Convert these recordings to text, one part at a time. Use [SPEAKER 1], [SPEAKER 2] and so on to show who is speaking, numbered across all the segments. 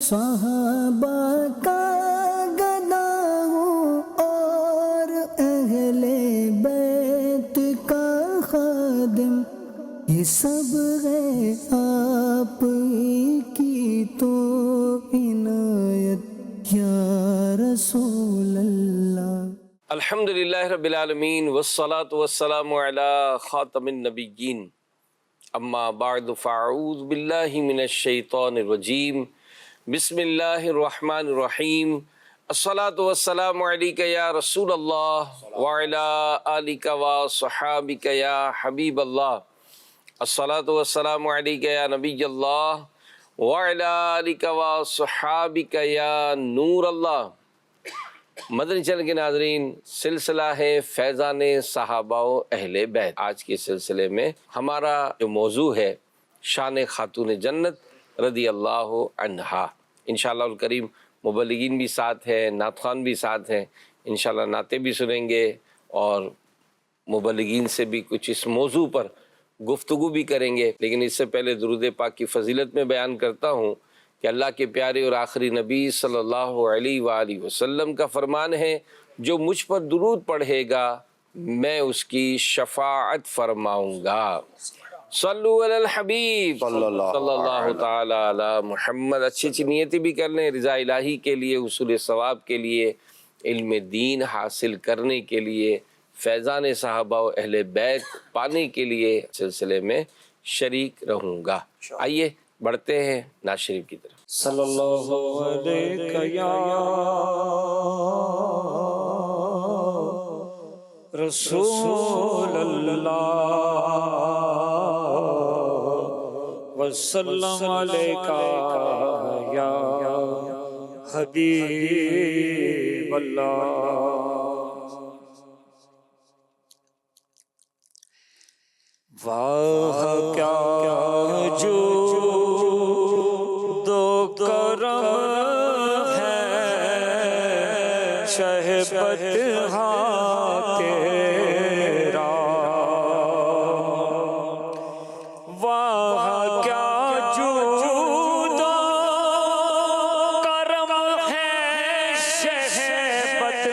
[SPEAKER 1] صحابہ کا گدا ہوں اور اہل بیت کا خادم، یہ سب ہے آپ ہی کی تو عنایت یا رسول اللہ۔
[SPEAKER 2] الحمدللہ رب العالمین والصلاة والسلام علی خاتم النبیین، اما بعد فاعوذ باللہ من الشیطان الرجیم، بسم اللہ الرحمن الرحیم۔ الصلاة والسلام علیک یا رسول اللہ وعلی آلک وصحابک یا حبیب اللہ۔ الصلاة والسلام علیک یا نبی اللہ وعلی آلک وصحابک یا نور اللہ۔ مدنی چینل کے ناظرین، سلسلہ ہے فیضان صحابہ و اہل بیت۔ آج کے سلسلے میں ہمارا جو موضوع ہے شان خاتون جنت رضی اللہ عنہا۔ انشاءاللہ الکریم مبلغین بھی ساتھ ہیں، نعت خوان بھی ساتھ ہیں، انشاءاللہ نعتیں بھی سنیں گے اور مبلغین سے بھی کچھ اس موضوع پر گفتگو بھی کریں گے۔ لیکن اس سے پہلے درود پاک کی فضیلت میں بیان کرتا ہوں کہ اللہ کے پیارے اور آخری نبی صلی اللہ علیہ وآلہ وسلم کا فرمان ہے، جو مجھ پر درود پڑھے گا میں اس کی شفاعت فرماؤں گا۔ صلو علی الحبیب صلی اللہ تعالی علی محمد۔ اچھی اچھی نیتیں بھی کر لیں، رضا الہی کے لیے، حصول ثواب کے لیے، علم دین حاصل کرنے کے لیے، فیضان صحابہ و اہل بیت پانے کے لیے سلسلے میں شریک رہوں گا۔ آئیے بڑھتے ہیں نعت شریف کی طرف۔
[SPEAKER 3] صلی اللہ علیہ یا رسول اللہ وسلم علیکہ یا حبیب اللہ۔ واہ کیا جو کرم ہے شہبت تیرا، واہ کیا جود و کرم ہے شہبت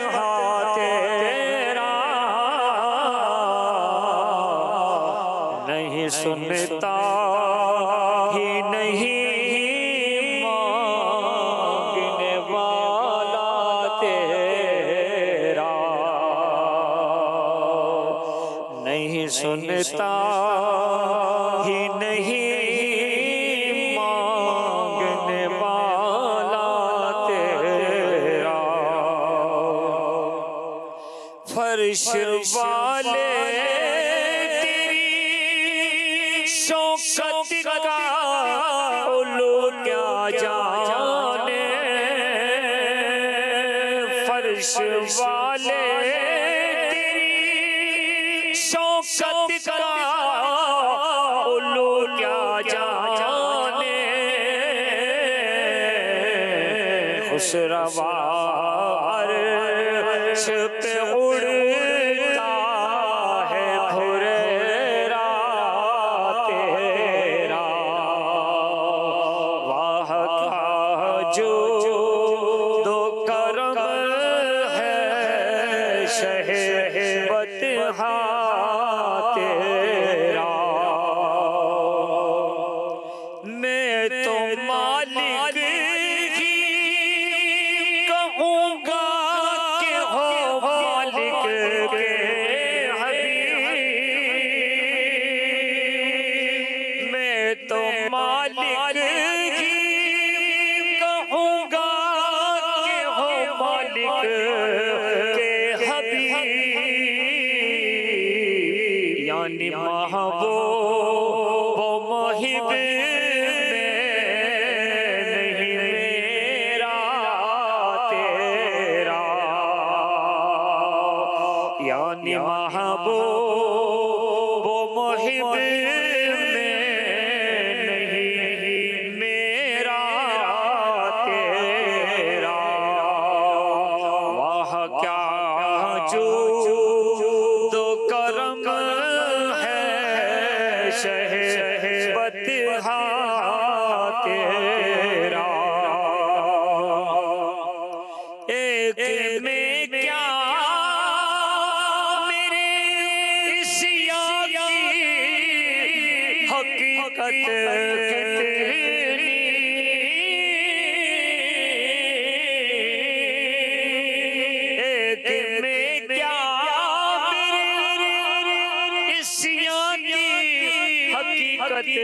[SPEAKER 3] تیرا، نہیں سنتا ہی نہیں سنتا ہی نہیں مانگنے والا تیرا، فرش والے تیری شوکت کا علو کیا جانے، فرش والے شوکت کا علو کیا جانے، خوش روا عرش پہ اڑتا ہے بھریرا تیرا، واہ کا جود و کرم ہے شہبت تیرا، میں تو مالک ہی کہوں گا کہ ہو مالک کے حبیب، میں تو مالک ہی کہوں گا کہ ہو مالک کے حبیب، یعنی محبوب و محب میں نہیں میرا تیرا، یعنی محبوب و محب میں نہیں میرا تیرا، واہ کیا جود و کرم شہبت تیرا،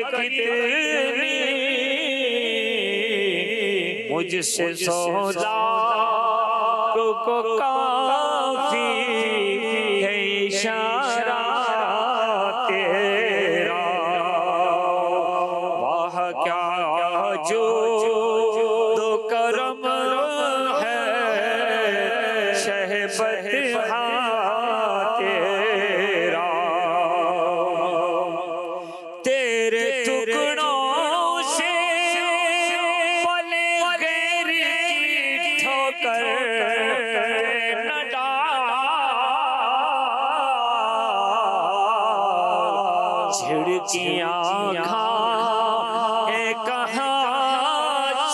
[SPEAKER 3] کتنی مجھ سے سودا کو کافی ہے اشارہ تیرا واہ کیا جو دو کرم ہے شہبت تیرا تیرے ٹکڑوں سے پلے غیر کی ٹھوکر نہ ڈال جھڑکیاں کھائے کہاں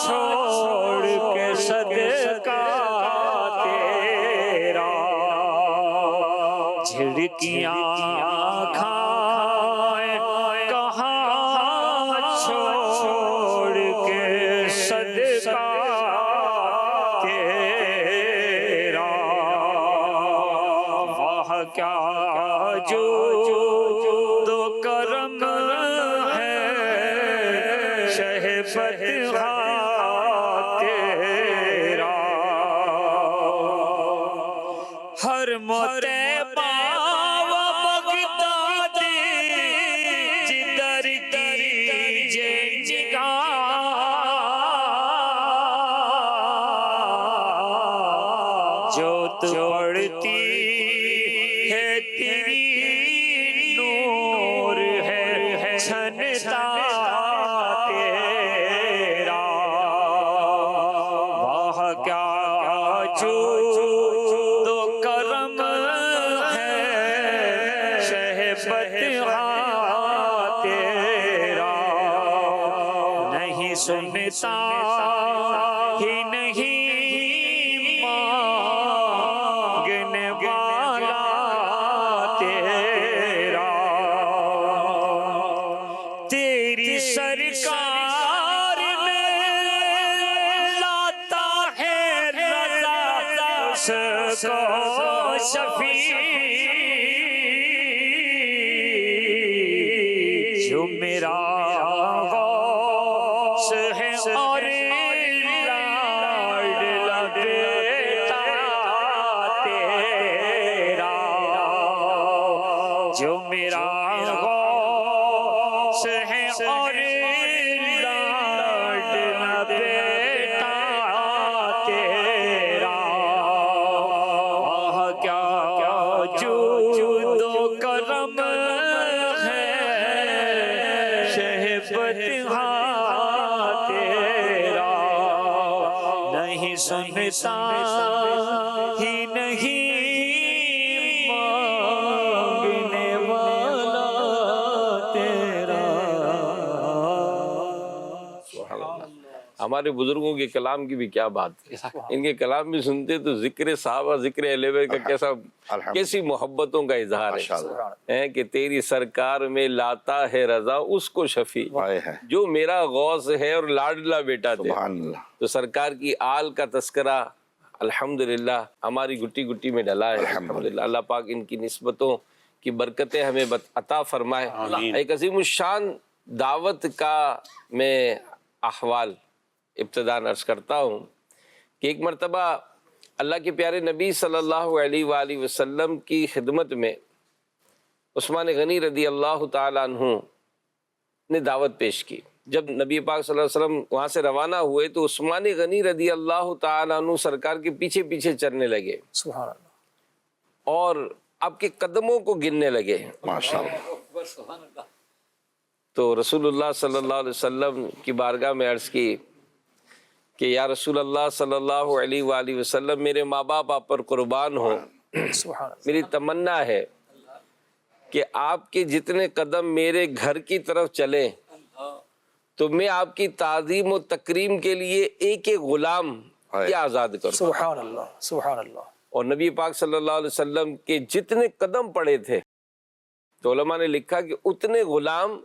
[SPEAKER 3] چھوڑ کے صدقہ تیرا جھڑکیاں کھائے کہاں چھوڑ کے صدقہ تیرا واہ کیا جو دو کرم ہے شہبت تیرا ہر موتیبہ و بغداد جدر کی جگہ جو پڑتی ہے تیری نور ہے چھنتا تیرا واہ کیا جو دو کرم ہے شہبت تیرا نہیں سنتا ہی نہیں مانگنے والا تیرا تیری سرکار میں لاتا ہے رضا اس کو شفیع جو میرا غوث ہے اور لاڈلا بیٹا تیرا جو میرا غوث ہے اور لاڈلا بیٹا تیرا واہ کیا جو دو کرم ہے شہبت تیرا نہیں سنتا ہی نہیں مانگنے والا تیرا
[SPEAKER 2] ہمارے بزرگوں کے کلام کی بھی کیا بات ہے، ان کے کلام بھی سنتے تو ذکر صحابہ ذکر اہل بیت کا کیسی محبتوں کا اظہار ہے کہ تیری سرکار میں لاتا ہے رضا اس کو شفیع جو میرا غوث ہے اور لاڈلا بیٹا تھا۔ تو سرکار کی آل کا تذکرہ الحمدللہ ہماری گٹی گٹی میں ڈلا ہے الحمدللہ۔ اللہ پاک ان کی نسبتوں کی برکتیں ہمیں عطا فرمائے۔ ایک عظیم الشان دعوت کا میں احوال ابتداً عرض کرتا ہوں کہ ایک مرتبہ اللہ کے پیارے نبی صلی اللہ علیہ وآلہ وسلم کی خدمت میں عثمان غنی رضی اللہ تعالیٰ عنہ نے دعوت پیش کی۔ جب نبی پاک صلی اللہ علیہ وسلم وہاں سے روانہ ہوئے تو عثمان غنی رضی اللہ تعالیٰ عنہ سرکار کے پیچھے پیچھے چلنے لگے
[SPEAKER 1] سبحان اللہ،
[SPEAKER 2] اور آپ کے قدموں کو گننے لگے
[SPEAKER 4] ماشاءاللہ۔
[SPEAKER 2] تو رسول اللہ صلی اللہ علیہ وسلم کی بارگاہ میں عرض کی کہ یا رسول اللہ صلی اللہ علیہ وآلہ وسلم میرے ماں باپ آپ پر قربان ہوں،
[SPEAKER 1] سبحان اللہ،
[SPEAKER 2] میری تمنا ہے کہ آپ کے جتنے قدم میرے گھر کی طرف چلیں تو میں آپ کی تعظیم و تکریم کے لیے ایک ایک غلام یہ آزاد کروں۔
[SPEAKER 1] سبحان اللہ، سبحان اللہ،
[SPEAKER 2] اور نبی پاک صلی اللہ علیہ وسلم کے جتنے قدم پڑے تھے تو علماء نے لکھا کہ اتنے غلام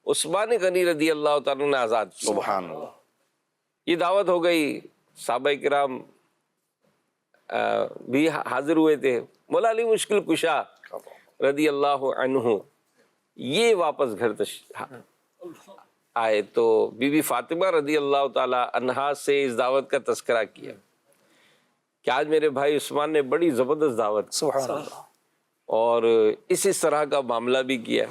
[SPEAKER 2] عثمان غنی رضی اللہ تعالیٰ نے آزاد کیے۔
[SPEAKER 4] سبحان اللہ۔
[SPEAKER 2] یہ دعوت ہو گئی، صحابہ کرام بھی حاضر ہوئے تھے۔ مولا علی مشکل کشا رضی اللہ عنہ یہ واپس گھر آئے تو بی بی فاطمہ رضی اللہ تعالی عنہا سے اس دعوت کا تذکرہ کیا کہ آج میرے بھائی عثمان نے بڑی زبردست دعوت
[SPEAKER 1] سبحان اللہ
[SPEAKER 2] اور اس طرح کا معاملہ بھی کیا.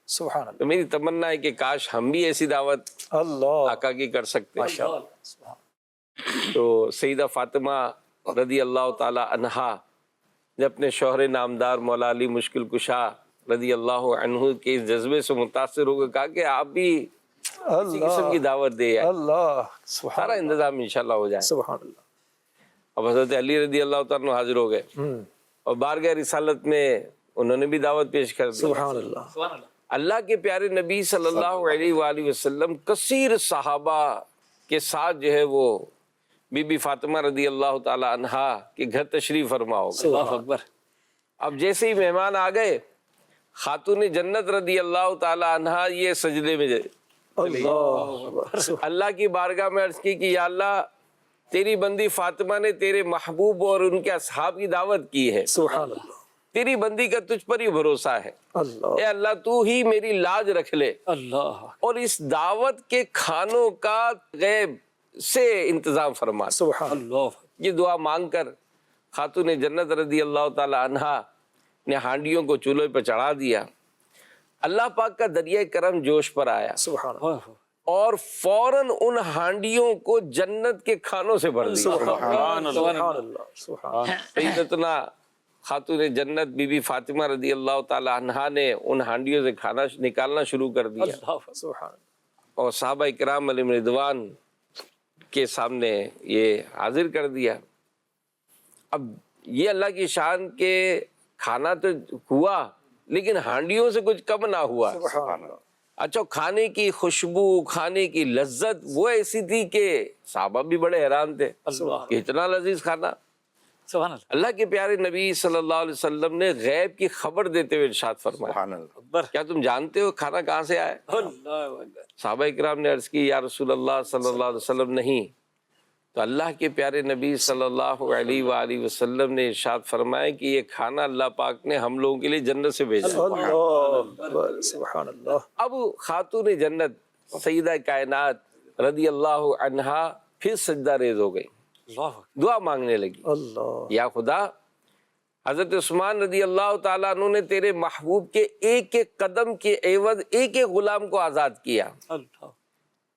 [SPEAKER 1] سبحان اللہ
[SPEAKER 2] تو میری تمنا ہے کہ کاش ہم بھی ایسی دعوت
[SPEAKER 1] اللہ
[SPEAKER 2] آقا کی کر سکتے.
[SPEAKER 1] ماشاء اللہ سبحان
[SPEAKER 2] تو سیدہ فاطمہ رضی اللہ تعالی عنہا نے اپنے شوہر نامدار مولا علی مشکل کشا رضی اللہ عنہ کے اس جذبے سے متاثر ہو کر کہا کہ آپ بھی اسی قسم کی دعوت دے آئے.
[SPEAKER 1] اللہ سبحان
[SPEAKER 2] سارا انتظام انشاءاللہ ہو جائے.
[SPEAKER 1] سبحان اللہ
[SPEAKER 2] اب حضرت علی رضی اللہ تعالیٰ عنہ حاضر ہو گئے اور بارگاہ رسالت میں انہوں نے بھی دعوت پیش کر دی.
[SPEAKER 1] سبحان اللہ
[SPEAKER 2] اللہ کے پیارے نبی صلی اللہ علیہ وآلہ وسلم کثیر صحابہ کے ساتھ جو ہے وہ بی بی فاطمہ رضی اللہ تعالی عنہا کے گھر تشریف فرما ہو گئے.
[SPEAKER 1] اللہ اکبر
[SPEAKER 2] اب جیسے ہی مہمان آ گئے خاتون جنت رضی اللہ تعالی عنہا یہ سجدے میں
[SPEAKER 1] اللہ
[SPEAKER 2] اللہ کی بارگاہ میں عرض کی کہ یا اللہ تیری بندی فاطمہ نے تیرے محبوب اور ان کے اصحاب کی دعوت کی ہے.
[SPEAKER 1] سبحان اللہ
[SPEAKER 2] تیری بندی کا تجھ پر ہی بھروسہ ہے.
[SPEAKER 1] اللہ
[SPEAKER 2] اے اللہ تو ہی میری لاج رکھ لے
[SPEAKER 1] اللہ
[SPEAKER 2] اور اس دعوت کے کھانوں کا غیب سے انتظام فرما.
[SPEAKER 1] سبحان اللہ
[SPEAKER 2] یہ دعا مانگ کر خاتون جنت رضی اللہ تعالی عنہا نے ہانڈیوں کو چولہے پر چڑھا دیا. اللہ پاک کا دریائے کرم جوش پر آیا
[SPEAKER 1] سبحان اللہ
[SPEAKER 2] اور فوراً ان ہانڈیوں کو جنت کے کھانوں سے بھر دیا.
[SPEAKER 1] سبحان اللہ سبحان
[SPEAKER 2] سیدتنا خاتون جنت بی بی فاطمہ رضی اللہ تعالی عنہا نے ان ہانڈیوں سے کھانا نکالنا شروع کر دیا
[SPEAKER 1] اللہ سبحان
[SPEAKER 2] اور صحابہ کرام علیہم رضوان کے سامنے یہ حاضر کر دیا. اب یہ اللہ کی شان کے کھانا تو ہوا لیکن ہانڈیوں سے کچھ کم نہ ہوا.
[SPEAKER 1] سبحان اللہ
[SPEAKER 2] اچھا کھانے کی خوشبو کھانے کی لذت وہ ایسی تھی کہ صحابہ بھی بڑے حیران تھے
[SPEAKER 1] اللہ
[SPEAKER 2] کہ اتنا لذیذ کھانا.
[SPEAKER 1] سبحان اللہ
[SPEAKER 2] اللہ کے پیارے نبی صلی اللہ علیہ وسلم نے غیب کی خبر دیتے ہوئے ارشاد فرمایا
[SPEAKER 1] اکبر
[SPEAKER 2] کیا تم جانتے ہو کھانا کہاں سے آیا؟
[SPEAKER 1] اللہ اکبر
[SPEAKER 2] صحابہ کرام نے عرض کی یا رسول اللہ صلی اللہ علیہ وسلم نہیں. تو اللہ کے پیارے نبی صلی اللہ علیہ وآلہ وسلم نے ارشاد فرمایا کہ یہ کھانا اللہ پاک نے ہم لوگوں کے لیے جنت سے بھیجا.
[SPEAKER 1] اللہ اکبر سبحان اللہ
[SPEAKER 2] اب خاتون جنت سیدہ کائنات رضی اللہ عنہا پھر سجدہ ریز ہو گئی.
[SPEAKER 1] اللہ
[SPEAKER 2] دعا مانگنے لگی
[SPEAKER 1] اللہ
[SPEAKER 2] یا خدا حضرت عثمان رضی اللہ تعالیٰ عنہ نے تیرے محبوب کے ایک ایک قدم کے عوض ایک ایک غلام کو آزاد کیا.
[SPEAKER 1] اللہ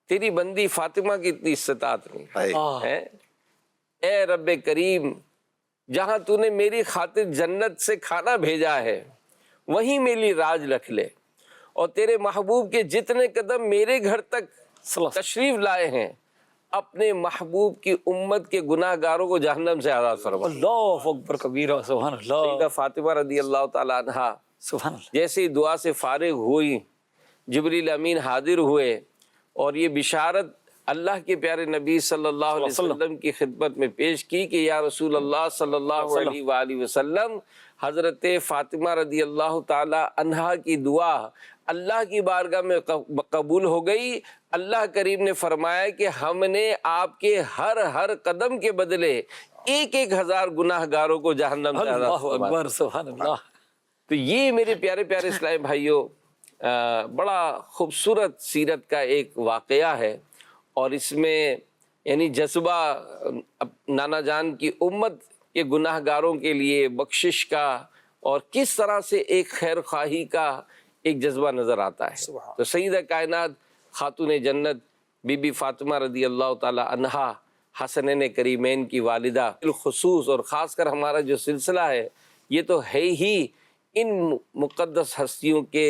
[SPEAKER 2] تیری بندی فاطمہ کی اتنی استطاعت نہیں ہے. اے رب کریم جہاں تو نے میری خاطر جنت سے کھانا بھیجا ہے وہیں میری راج رکھ لے اور تیرے محبوب کے جتنے قدم میرے گھر تک تشریف لائے ہیں اپنے محبوب کی امت کے گناہ گاروں کو جہنم سے آزاد فرما.
[SPEAKER 1] اللہ اکبر کبیرہ سبحان اللہ
[SPEAKER 2] سیدہ فاطمہ رضی اللہ تعالی عنہا
[SPEAKER 1] سبحان اللہ
[SPEAKER 2] جیسے ہی دعا سے فارغ ہوئی جبریل امین حاضر ہوئے اور یہ بشارت اللہ کے پیارے نبی صلی اللہ علیہ وسلم کی خدمت میں پیش کی کہ یا رسول اللہ صلی اللہ علیہ وآلہ وسلم حضرت فاطمہ رضی اللہ تعالی عنہا کی دعا اللہ کی بارگاہ میں قبول ہو گئی. اللہ کریم نے فرمایا کہ ہم نے آپ کے ہر قدم کے بدلے ایک ایک ہزار گناہ گاروں کو جہنم سے آزاد
[SPEAKER 1] اللہ
[SPEAKER 2] فرما.
[SPEAKER 1] اکبر سبحان اللہ
[SPEAKER 2] تو یہ میرے پیارے پیارے اسلامی بھائیوں بڑا خوبصورت سیرت کا ایک واقعہ ہے اور اس میں یعنی جذبہ نانا جان کی امت کے گناہ گاروں کے لیے بخشش کا اور کس طرح سے ایک خیر خواہی کا ایک جذبہ نظر آتا ہے. تو سیدہ کائنات خاتون جنت بی بی فاطمہ رضی اللہ تعالی عنہا حسنین کریمین کی والدہ بالخصوص اور خاص کر ہمارا جو سلسلہ ہے یہ تو ہے ہی ان مقدس ہستیوں کے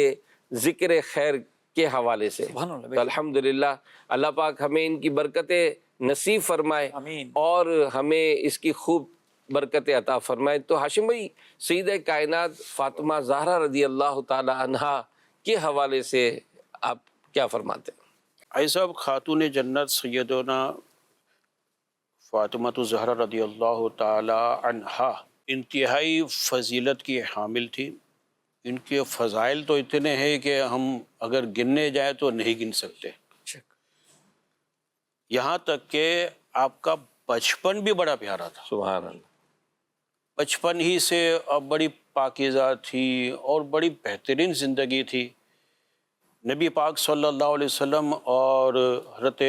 [SPEAKER 2] ذکر خیر کے حوالے سے. تو الحمدللہ اللہ پاک ہمیں ان کی برکتیں نصیب فرمائے
[SPEAKER 1] آمین
[SPEAKER 2] اور ہمیں اس کی خوب برکتیں عطا فرمائے. تو ہاشم بھائی سیدہ کائنات فاطمہ زہرا رضی اللہ تعالی عنہا کے حوالے سے آپ کیا فرماتے ہیں؟
[SPEAKER 4] ایسا خاتون جنت سیدنا فاطمہ زہرا رضی اللہ تعالی عنہا انتہائی فضیلت کی حامل تھی. ان کے فضائل تو اتنے ہیں کہ ہم اگر گننے جائیں تو نہیں گن سکتے. یہاں تک کہ آپ کا بچپن بھی بڑا پیارا تھا.
[SPEAKER 2] سبحان اللہ.
[SPEAKER 4] بچپن ہی سے اب بڑی پاکیزہ تھی اور بڑی بہترین زندگی تھی. نبی پاک صلی اللہ علیہ وسلم اور حضرت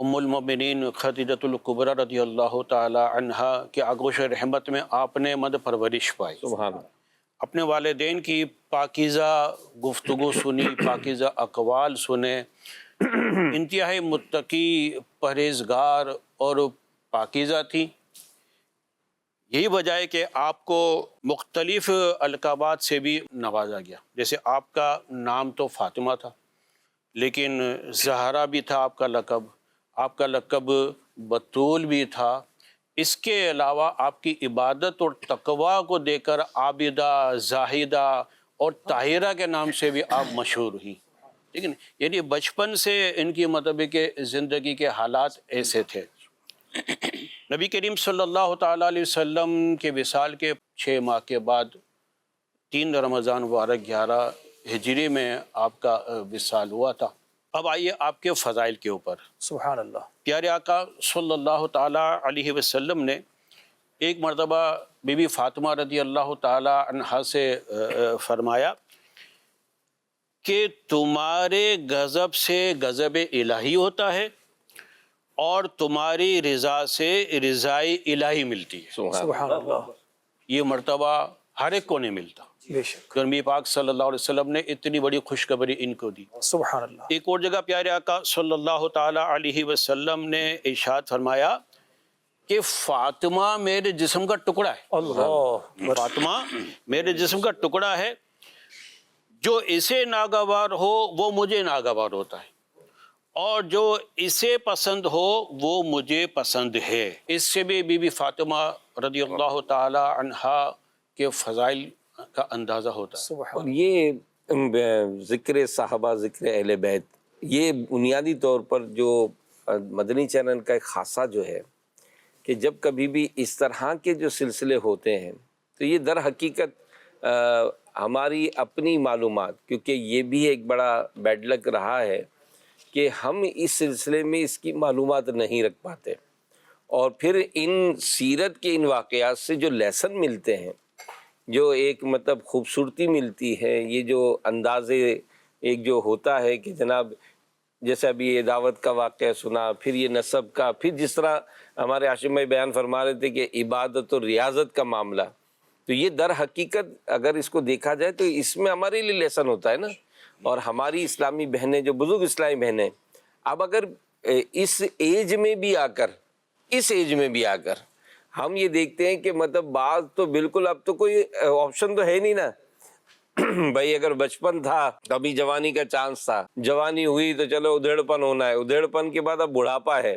[SPEAKER 4] ام المؤمنین خدیجۃ الکبریٰ رضی اللہ تعالی عنہا کے آغوش رحمت میں آپ نے مد پرورش پائی.
[SPEAKER 2] سبحان اللہ.
[SPEAKER 4] اپنے والدین کی پاکیزہ گفتگو سنی، پاکیزہ اقوال سنے، انتہائی متقی، پرہیزگار اور پاکیزہ تھی. یہی وجہ ہے کہ آپ کو مختلف القابات سے بھی نوازا گیا. جیسے آپ کا نام تو فاطمہ تھا، لیکن زہرا بھی تھا آپ کا لقب بطول بھی تھا. اس کے علاوہ آپ کی عبادت اور تقوی کو دے کر عابدہ، زاہدہ اور طاہرہ کے نام سے بھی آپ مشہور ہوئی. ٹھیک ہے نا؟ یعنی بچپن سے ان کی مطابق زندگی کے حالات ایسے تھے. نبی کریم صلی اللہ تعالیٰ علیہ وسلم کے وصال کے 6 ماہ کے بعد 3 رمضان مبارک 11 ہجری میں آپ کا وصال ہوا تھا. اب آئیے آپ کے فضائل کے اوپر.
[SPEAKER 5] سبحان اللہ.
[SPEAKER 4] پیارے آقا صلی اللہ تعالیٰ علیہ وسلم نے ایک مرتبہ بی بی فاطمہ رضی اللہ تعالیٰ عنہا سے فرمایا کہ تمہارے غضب سے غضب الہی ہوتا ہے اور تمہاری رضا سے رضائے الہی ملتی ہے.
[SPEAKER 5] سبحان اللہ.
[SPEAKER 4] یہ مرتبہ ہر ایک کو نہیں ملتا.
[SPEAKER 5] بے شک.
[SPEAKER 4] نبی پاک صلی اللہ علیہ وسلم نے اتنی بڑی خوشخبری ان کو دی.
[SPEAKER 5] سبحان اللہ.
[SPEAKER 4] ایک اور جگہ پیارے آقا صلی اللہ تعالیٰ علیہ وسلم نے ارشاد فرمایا کہ فاطمہ میرے جسم کا ٹکڑا ہے.
[SPEAKER 5] اللہ.
[SPEAKER 4] فاطمہ میرے جسم کا ٹکڑا ہے، جو اسے ناگوار ہو وہ مجھے ناگوار ہوتا ہے، اور جو اسے پسند ہو وہ مجھے پسند ہے. اس سے بھی بی بی فاطمہ رضی اللہ تعالی عنہا کے فضائل کا اندازہ ہوتا ہے.
[SPEAKER 2] اور یہ ذکر صحابہ، ذکر اہل بیت، یہ بنیادی طور پر جو مدنی چینل کا ایک خاصہ جو ہے کہ جب کبھی بھی اس طرح کے جو سلسلے ہوتے ہیں تو یہ در حقیقت ہماری اپنی معلومات، کیونکہ یہ بھی ایک بڑا بیڈ لک رہا ہے کہ ہم اس سلسلے میں اس کی معلومات نہیں رکھ پاتے، اور پھر ان سیرت کے ان واقعات سے جو لیسن ملتے ہیں، جو ایک مطلب خوبصورتی ملتی ہے، یہ جو انداز ایک جو ہوتا ہے کہ جناب جیسے ابھی یہ دعوت کا واقعہ سنا، پھر یہ نسب کا، پھر جس طرح ہمارے ہاشم بھائی بیان فرما رہے تھے کہ عبادت اور ریاضت کا معاملہ، تو یہ در حقیقت اگر اس کو دیکھا جائے تو اس میں ہمارے لیے لیسن ہوتا ہے نا. اور ہماری اسلامی بہنیں، جو بزرگ اسلامی بہنیں، اب اگر اس ایج میں بھی آ کر ہم یہ دیکھتے ہیں کہ مطلب بعض تو بالکل اب تو کوئی آپشن تو ہے نہیں نا. بھائی اگر بچپن تھا کبھی جوانی کا چانس تھا، جوانی ہوئی تو چلو ادھیڑ پن ہونا ہے، ادھیڑ پن کے بعد اب بڑھاپا ہے،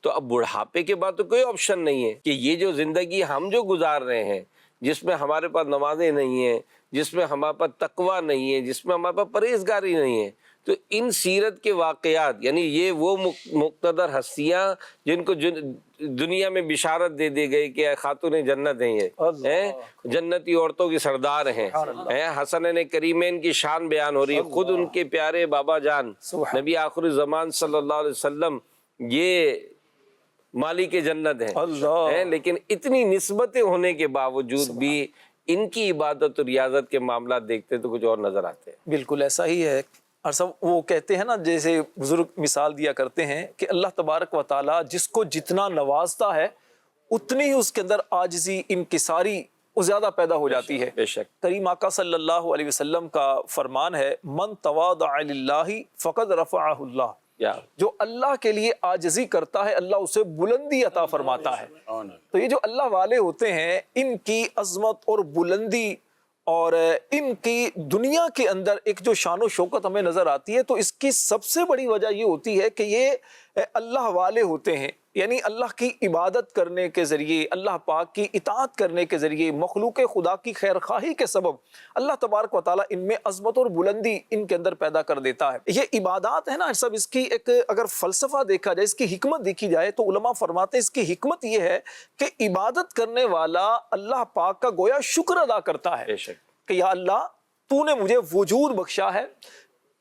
[SPEAKER 2] تو اب بڑھاپے کے بعد تو کوئی آپشن نہیں ہے کہ یہ جو زندگی ہم جو گزار رہے ہیں، جس میں ہمارے پاس نمازیں نہیں ہیں، جس میں ہمارے پاس تقویٰ نہیں ہے، جس میں ہمارے پاس پرہیزگاری نہیں ہے، تو ان سیرت کے واقعات، یعنی یہ وہ مقتدر ہستیاں جن کو دنیا میں بشارت دے دی گئی کہ خاتون جنت ہیں، یہ جنتی عورتوں کی سردار ہیں، حسنین کریمین کی شان بیان ہو رہی ہے، خود ان کے پیارے بابا جان نبی آخر زمان صلی اللہ علیہ وسلم یہ مالک جنت ہیں، لیکن اتنی نسبتیں ہونے کے باوجود بھی ان کی عبادت اور ریاضت کے معاملات دیکھتے تو کچھ اور نظر آتے ہیں.
[SPEAKER 5] بالکل ایسا ہی ہے. وہ کہتے ہیں نا، جیسے بزرگ مثال دیا کرتے ہیں کہ اللہ تبارک و تعالیٰ جس کو جتنا نوازتا ہے اتنی ہی اس کے اندر عاجزی، انکساری زیادہ پیدا ہو جاتی ہے.
[SPEAKER 2] بے شک.
[SPEAKER 5] کریم آقا صلی اللہ علیہ وسلم کا فرمان ہے، من تواضع للہ فقد رفعہ اللہ. جو اللہ کے لیے عاجزی کرتا ہے اللہ اسے بلندی عطا فرماتا ہے. تو یہ جو اللہ والے ہوتے ہیں، ان کی عظمت اور بلندی اور ان کی دنیا کے اندر ایک جو شان و شوکت ہمیں نظر آتی ہے، تو اس کی سب سے بڑی وجہ یہ ہوتی ہے کہ یہ اللہ والے ہوتے ہیں. یعنی اللہ کی عبادت کرنے کے ذریعے، اللہ پاک کی اطاعت کرنے کے ذریعے، مخلوق خدا کی خیر خواہی کے سبب اللہ تبارک و تعالیٰ ان میں عظمت اور بلندی ان کے اندر پیدا کر دیتا ہے. یہ عبادات ہے نا سب، اس کی ایک اگر فلسفہ دیکھا جائے، اس کی حکمت دیکھی جائے تو علماء فرماتے ہیں اس کی حکمت یہ ہے کہ عبادت کرنے والا اللہ پاک کا گویا شکر ادا کرتا ہے کہ یا اللہ تو نے مجھے وجود بخشا ہے،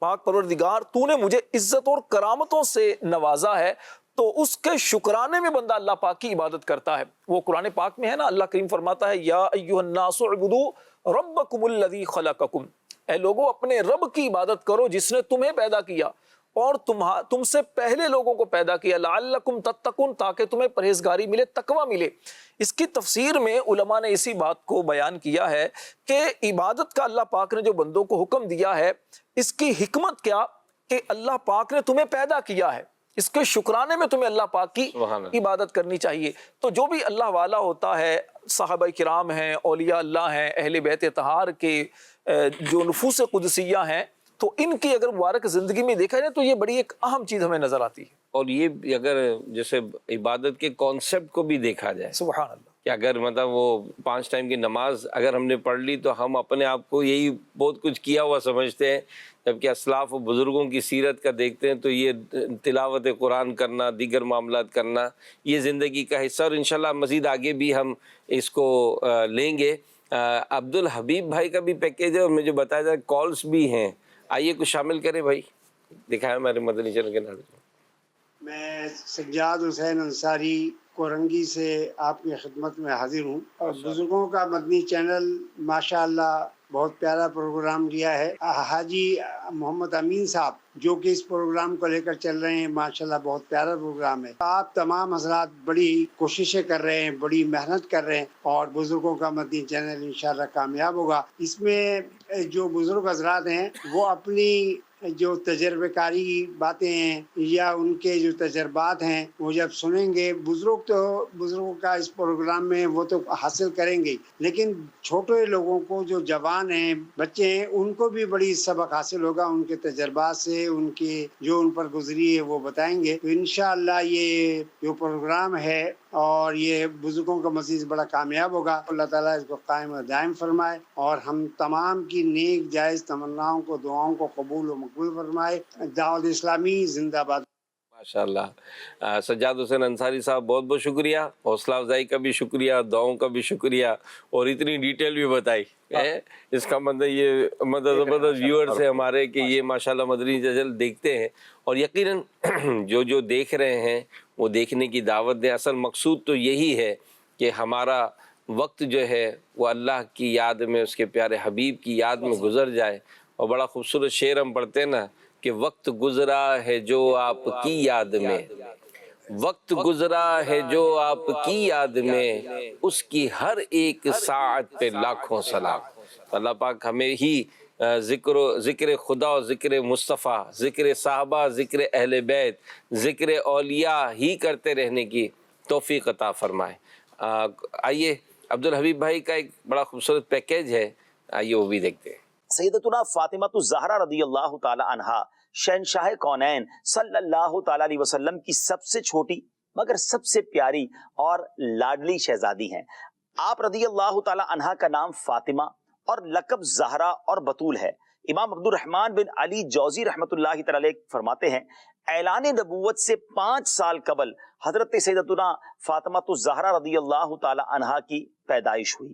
[SPEAKER 5] پاک پروردگار تو نے مجھے عزت اور کرامتوں سے نوازا ہے، تو اس کے شکرانے میں بندہ اللہ پاک کی عبادت کرتا ہے. وہ قرآن پاک میں ہے نا، اللہ کریم فرماتا ہے یا ایھا الناس اعبدوا ربکم الذی خلقکم، اے لوگوں اپنے رب کی عبادت کرو جس نے تمہیں پیدا کیا اور تم سے پہلے لوگوں کو پیدا کیا، لعلکم تتقون، تاکہ تمہیں پرہیزگاری ملے، تقوی ملے۔ اس کی تفسیر میں علماء نے اسی بات کو بیان کیا ہے کہ عبادت کا اللہ پاک نے جو بندوں کو حکم دیا ہے، اس کی حکمت کیا کہ اللہ پاک نے تمہیں پیدا کیا ہے، اس کے شکرانے میں تمہیں اللہ پاک کی عبادت کرنی چاہیے۔ تو جو بھی اللہ والا ہوتا ہے، صحابہ کرام ہیں، اولیاء اللہ ہیں، اہل بیت طہار کے جو نفوس قدسیہ ہیں، تو ان کی اگر مبارک زندگی میں دیکھا جائے تو یہ بڑی ایک اہم چیز ہمیں نظر آتی ہے۔
[SPEAKER 2] اور یہ اگر جیسے عبادت کے کانسیپٹ کو بھی دیکھا جائے،
[SPEAKER 5] سبحان اللہ،
[SPEAKER 2] کہ اگر مطلب وہ 5 ٹائم کی نماز اگر ہم نے پڑھ لی تو ہم اپنے آپ کو یہی بہت کچھ کیا ہوا سمجھتے ہیں، جبکہ اسلاف و بزرگوں کی سیرت کا دیکھتے ہیں تو یہ تلاوت قرآن کرنا، دیگر معاملات کرنا، یہ زندگی کا حصہ، اور انشاءاللہ مزید آگے بھی ہم اس کو لیں گے۔ عبد الحبیب بھائی کا بھی پیکیج ہے اور مجھے بتایا جائے کالز بھی ہیں، آئیے کچھ شامل کریں بھائی، دکھائیں ہمارے مدنی چینل کے نام۔
[SPEAKER 6] میں سجاد حسین انصاری کورنگی سے آپ کی خدمت میں حاضر ہوں، اور بزرگوں کا مدنی چینل ماشاءاللہ بہت پیارا پروگرام لیا ہے۔ حاجی محمد امین صاحب جو کہ اس پروگرام کو لے کر چل رہے ہیں، ماشاءاللہ بہت پیارا پروگرام ہے۔ آپ تمام حضرات بڑی کوششیں کر رہے ہیں، بڑی محنت کر رہے ہیں، اور بزرگوں کا مدنی چینل انشاءاللہ کامیاب ہوگا۔ اس میں جو بزرگ حضرات ہیں وہ اپنی جو تجربے کاری باتیں ہیں یا ان کے جو تجربات ہیں وہ جب سنیں گے، بزرگوں کا اس پروگرام میں وہ تو حاصل کریں گے، لیکن چھوٹے لوگوں کو جو جوان ہیں، بچے ہیں، ان کو بھی بڑی سبق حاصل ہوگا ان کے تجربات سے، ان کے جو ان پر گزری ہے وہ بتائیں گے۔ تو انشاءاللہ یہ جو پروگرام ہے اور یہ بزرگوں کا مزید بڑا کامیاب ہوگا۔ اللہ تعالیٰ اس کو قائم و دائم فرمائے اور ہم تمام کی نیک جائز تمناؤں کو، دعاؤں کو قبول و مقبول فرمائے۔ دعوت اسلامی زندہ باد۔
[SPEAKER 2] ماشاءاللہ، سجاد حسین انصاری صاحب بہت بہت شکریہ، حوصلہ افزائی کا بھی شکریہ، دعاؤں کا بھی شکریہ، اور اتنی ڈیٹیل بھی بتائی۔ اس کا مطلب یہ زبردست ویورز ہیں ہمارے کہ یہ ماشاءاللہ مدنی چینل دیکھتے ہیں، اور یقیناً جو دیکھ رہے ہیں وہ دیکھنے کی دعوت دیں۔ اصل مقصود تو یہی ہے کہ ہمارا وقت جو ہے وہ اللہ کی یاد میں، اس کے پیارے حبیب کی یاد میں گزر جائے۔ اور بڑا خوبصورت شعر ہم پڑھتے ہیں نا کہ وقت گزرا ہے جو آپ کی یاد میں، وقت گزرا ہے جو آپ کی یاد میں، اس کی ہر ایک ساعت پہ لاکھوں سلام۔ اللہ پاک ہمیں ہی ذکر خدا اور ذکر مصطفیٰ، ذکر صحابہ، ذکر اہل بیت، ذکر اولیاء ہی کرتے رہنے کی توفیق عطا فرمائے۔ آئیے عبد الحبیب بھائی کا ایک بڑا خوبصورت پیکیج ہے، آئیے وہ بھی دیکھتے ہیں۔
[SPEAKER 7] سیدتنا فاطمہ الزہرا رضی اللہ تعالی عنہا شہنشاہ کونین صلی اللہ تعالی علیہ وسلم کی سب سے چھوٹی مگر سب سے پیاری اور لاڈلی شہزادی ہیں۔ آپ رضی اللہ تعالی عنہا کا نام فاطمہ اور لقب زہرا اور بطول ہے۔ امام عبد الرحمن بن علی جوزی رحمۃ اللہ تعالی علیہ فرماتے ہیں، اعلان نبوت سے 5 سال قبل حضرت سیدتنا فاطمہ الزہرا رضی اللہ تعالی عنہا کی پیدائش ہوئی۔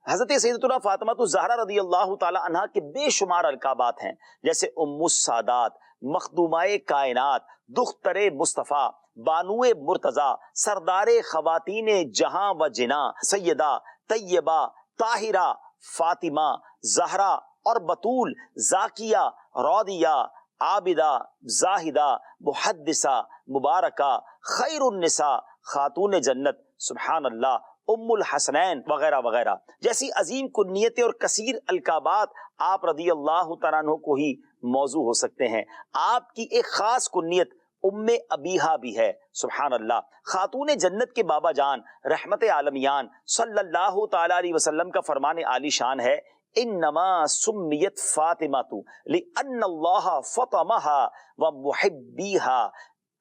[SPEAKER 7] حضرت سیدتنا فاطمہ الزہرا رضی اللہ تعالی عنہا کے بے شمار القابات ہیں، جیسے ام السادات، مخدومہ کائنات، دختر مصطفیٰ، بانو مرتضی، سردار خواتین جہاں و جنا، سیدہ، طیبہ، طاہرہ، فاطمہ، زہرا اور بطول، زاکیہ، راضیہ، عابدہ، زاہدہ، محدثہ، مبارکہ، خیر النساء، خاتون جنت، سبحان اللہ، ام الحسنین وغیرہ وغیرہ جیسی عظیم کنیتیں اور کثیر القابات آپ رضی اللہ تعالیٰ عنہ کو ہی موضوع ہو سکتے ہیں۔ آپ کی ایک خاص کنیت ام ابیہا بھی ہے، سبحان اللہ۔ خاتون جنت کے بابا جان رحمت عالمیان صلی اللہ تعالی علیہ وسلم کا فرمان عالی شان ہے، انما سمیت فاطمہ لأن اللہ فطمہا ومحبیہا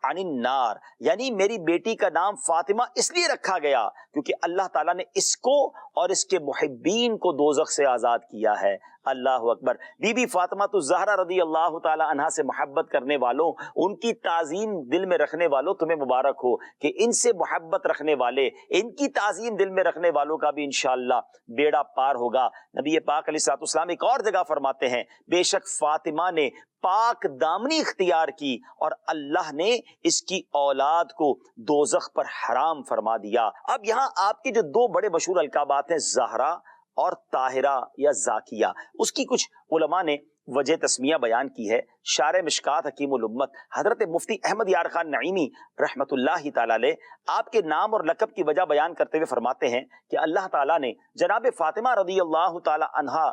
[SPEAKER 7] عن النار، یعنی میری بیٹی کا نام فاطمہ اس لیے رکھا گیا کیونکہ اللہ تعالیٰ نے اس کو اور اس کے محبین کو دوزخ سے آزاد کیا ہے۔ اللہ اکبر۔ بی بی فاطمہ الزہرا رضی اللہ تعالی عنہا سے محبت کرنے والوں، ان کی تعظیم دل میں رکھنے والوں، تمہیں مبارک ہو کہ ان سے محبت رکھنے والے، ان کی تعظیم دل میں رکھنے والوں کا بھی انشاءاللہ بیڑا پار ہوگا۔ نبی پاک علیہ الصلوۃ والسلام ایک اور جگہ فرماتے ہیں، بے شک فاطمہ نے پاک دامنی اختیار کی اور اللہ نے اس کی اولاد کو دوزخ پر حرام فرما دیا۔ اب یہاں آپ کے جو 2 بڑے مشہور القابات ہیں، زہرا اور طاہرہ یا زاکیہ. اس کی کچھ علماء نے وجہ تسمیہ بیان کی ہے. شارح مشکات حکیم الامت حضرت مفتی احمد یار خان نعیمی رحمت اللہ تعالی علیہ آپ کے نام اور لقب کی وجہ بیان کرتے ہوئے فرماتے ہیں کہ اللہ تعالیٰ نے جناب فاطمہ رضی اللہ تعالی عنہا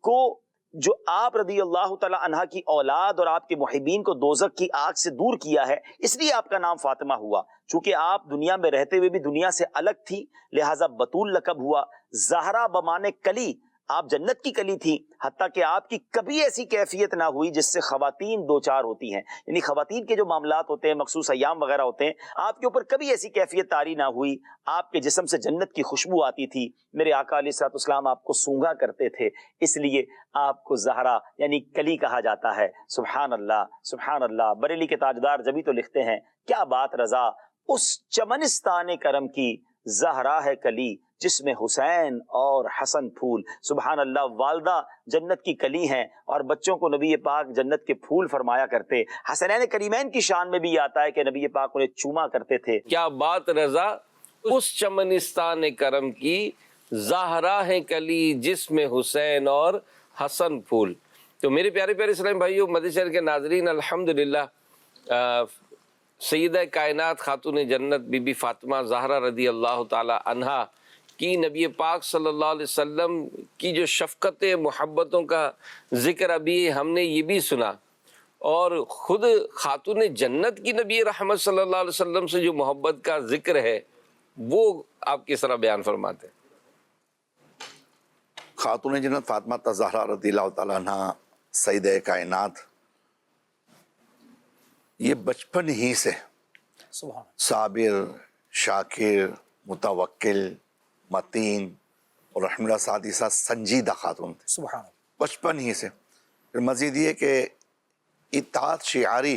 [SPEAKER 7] کو، جو آپ رضی اللہ تعالی عنہا کی اولاد اور آپ کے محبین کو دوزخ کی آگ سے دور کیا ہے، اس لیے آپ کا نام فاطمہ ہوا. چونکہ آپ دنیا میں رہتے ہوئے بھی دنیا سے الگ تھی لہٰذا بطول لقب ہوا. زہرا بمانے کلی، آپ جنت کی کلی تھی، حتیٰ کہ آپ کی کبھی ایسی کیفیت نہ ہوئی جس سے خواتین دو چار ہوتی ہیں. یعنی خواتین کے جو معاملات ہوتے ہیں، مخصوص ایام وغیرہ ہوتے ہیں، آپ کے اوپر کبھی ایسی کیفیت طاری نہ ہوئی. آپ کے جسم سے جنت کی خوشبو آتی تھی. میرے آقا علیہ الصلوۃ والسلام آپ کو سونگا کرتے تھے، اس لیے آپ کو زہرا یعنی کلی کہا جاتا ہے. سبحان اللہ سبحان اللہ. بریلی کے تاجدار جبھی تو لکھتے ہیں، کیا بات رضا اس چمنستان کرم کی، زہرا ہے کلی جس میں حسین اور حسن پھول. سبحان اللہ. والدہ جنت کی کلی ہیں اور بچوں کو نبی پاک جنت کے پھول فرمایا کرتے. حسنین کریمین کی شان میں بھی آتا ہے کہ نبی پاک انہیں چوما کرتے تھے.
[SPEAKER 2] کیا بات رضا اس چمنستان کرم کی، زہرا ہے کلی جس میں حسین اور حسن پھول. تو میرے پیارے پیارے اسلام بھائیو، مدنی چینل کے ناظرین، الحمدللہ سیدہ کائنات خاتون جنت بی بی فاطمہ زہرا رضی اللہ تعالی عنہا کی نبی پاک صلی اللہ علیہ وسلم کی جو شفقت محبتوں کا ذکر ابھی ہم نے یہ بھی سنا، اور خود خاتون جنت کی نبی رحمت صلی اللہ علیہ وسلم سے جو محبت کا ذکر ہے وہ آپ کس طرح بیان فرماتے ہیں؟
[SPEAKER 8] خاتون جنت فاطمہ زہرا رضی اللہ تعالیٰ عنہ سیدہ کائنات، یہ بچپن ہی سے صابر، شاکر، متوکل، متین اور رحمہ اللہ ساتھ ہی ساتھ سنجیدہ خاتون تھے بچپن ہی سے. پھر مزید یہ کہ اطاعت شعاری،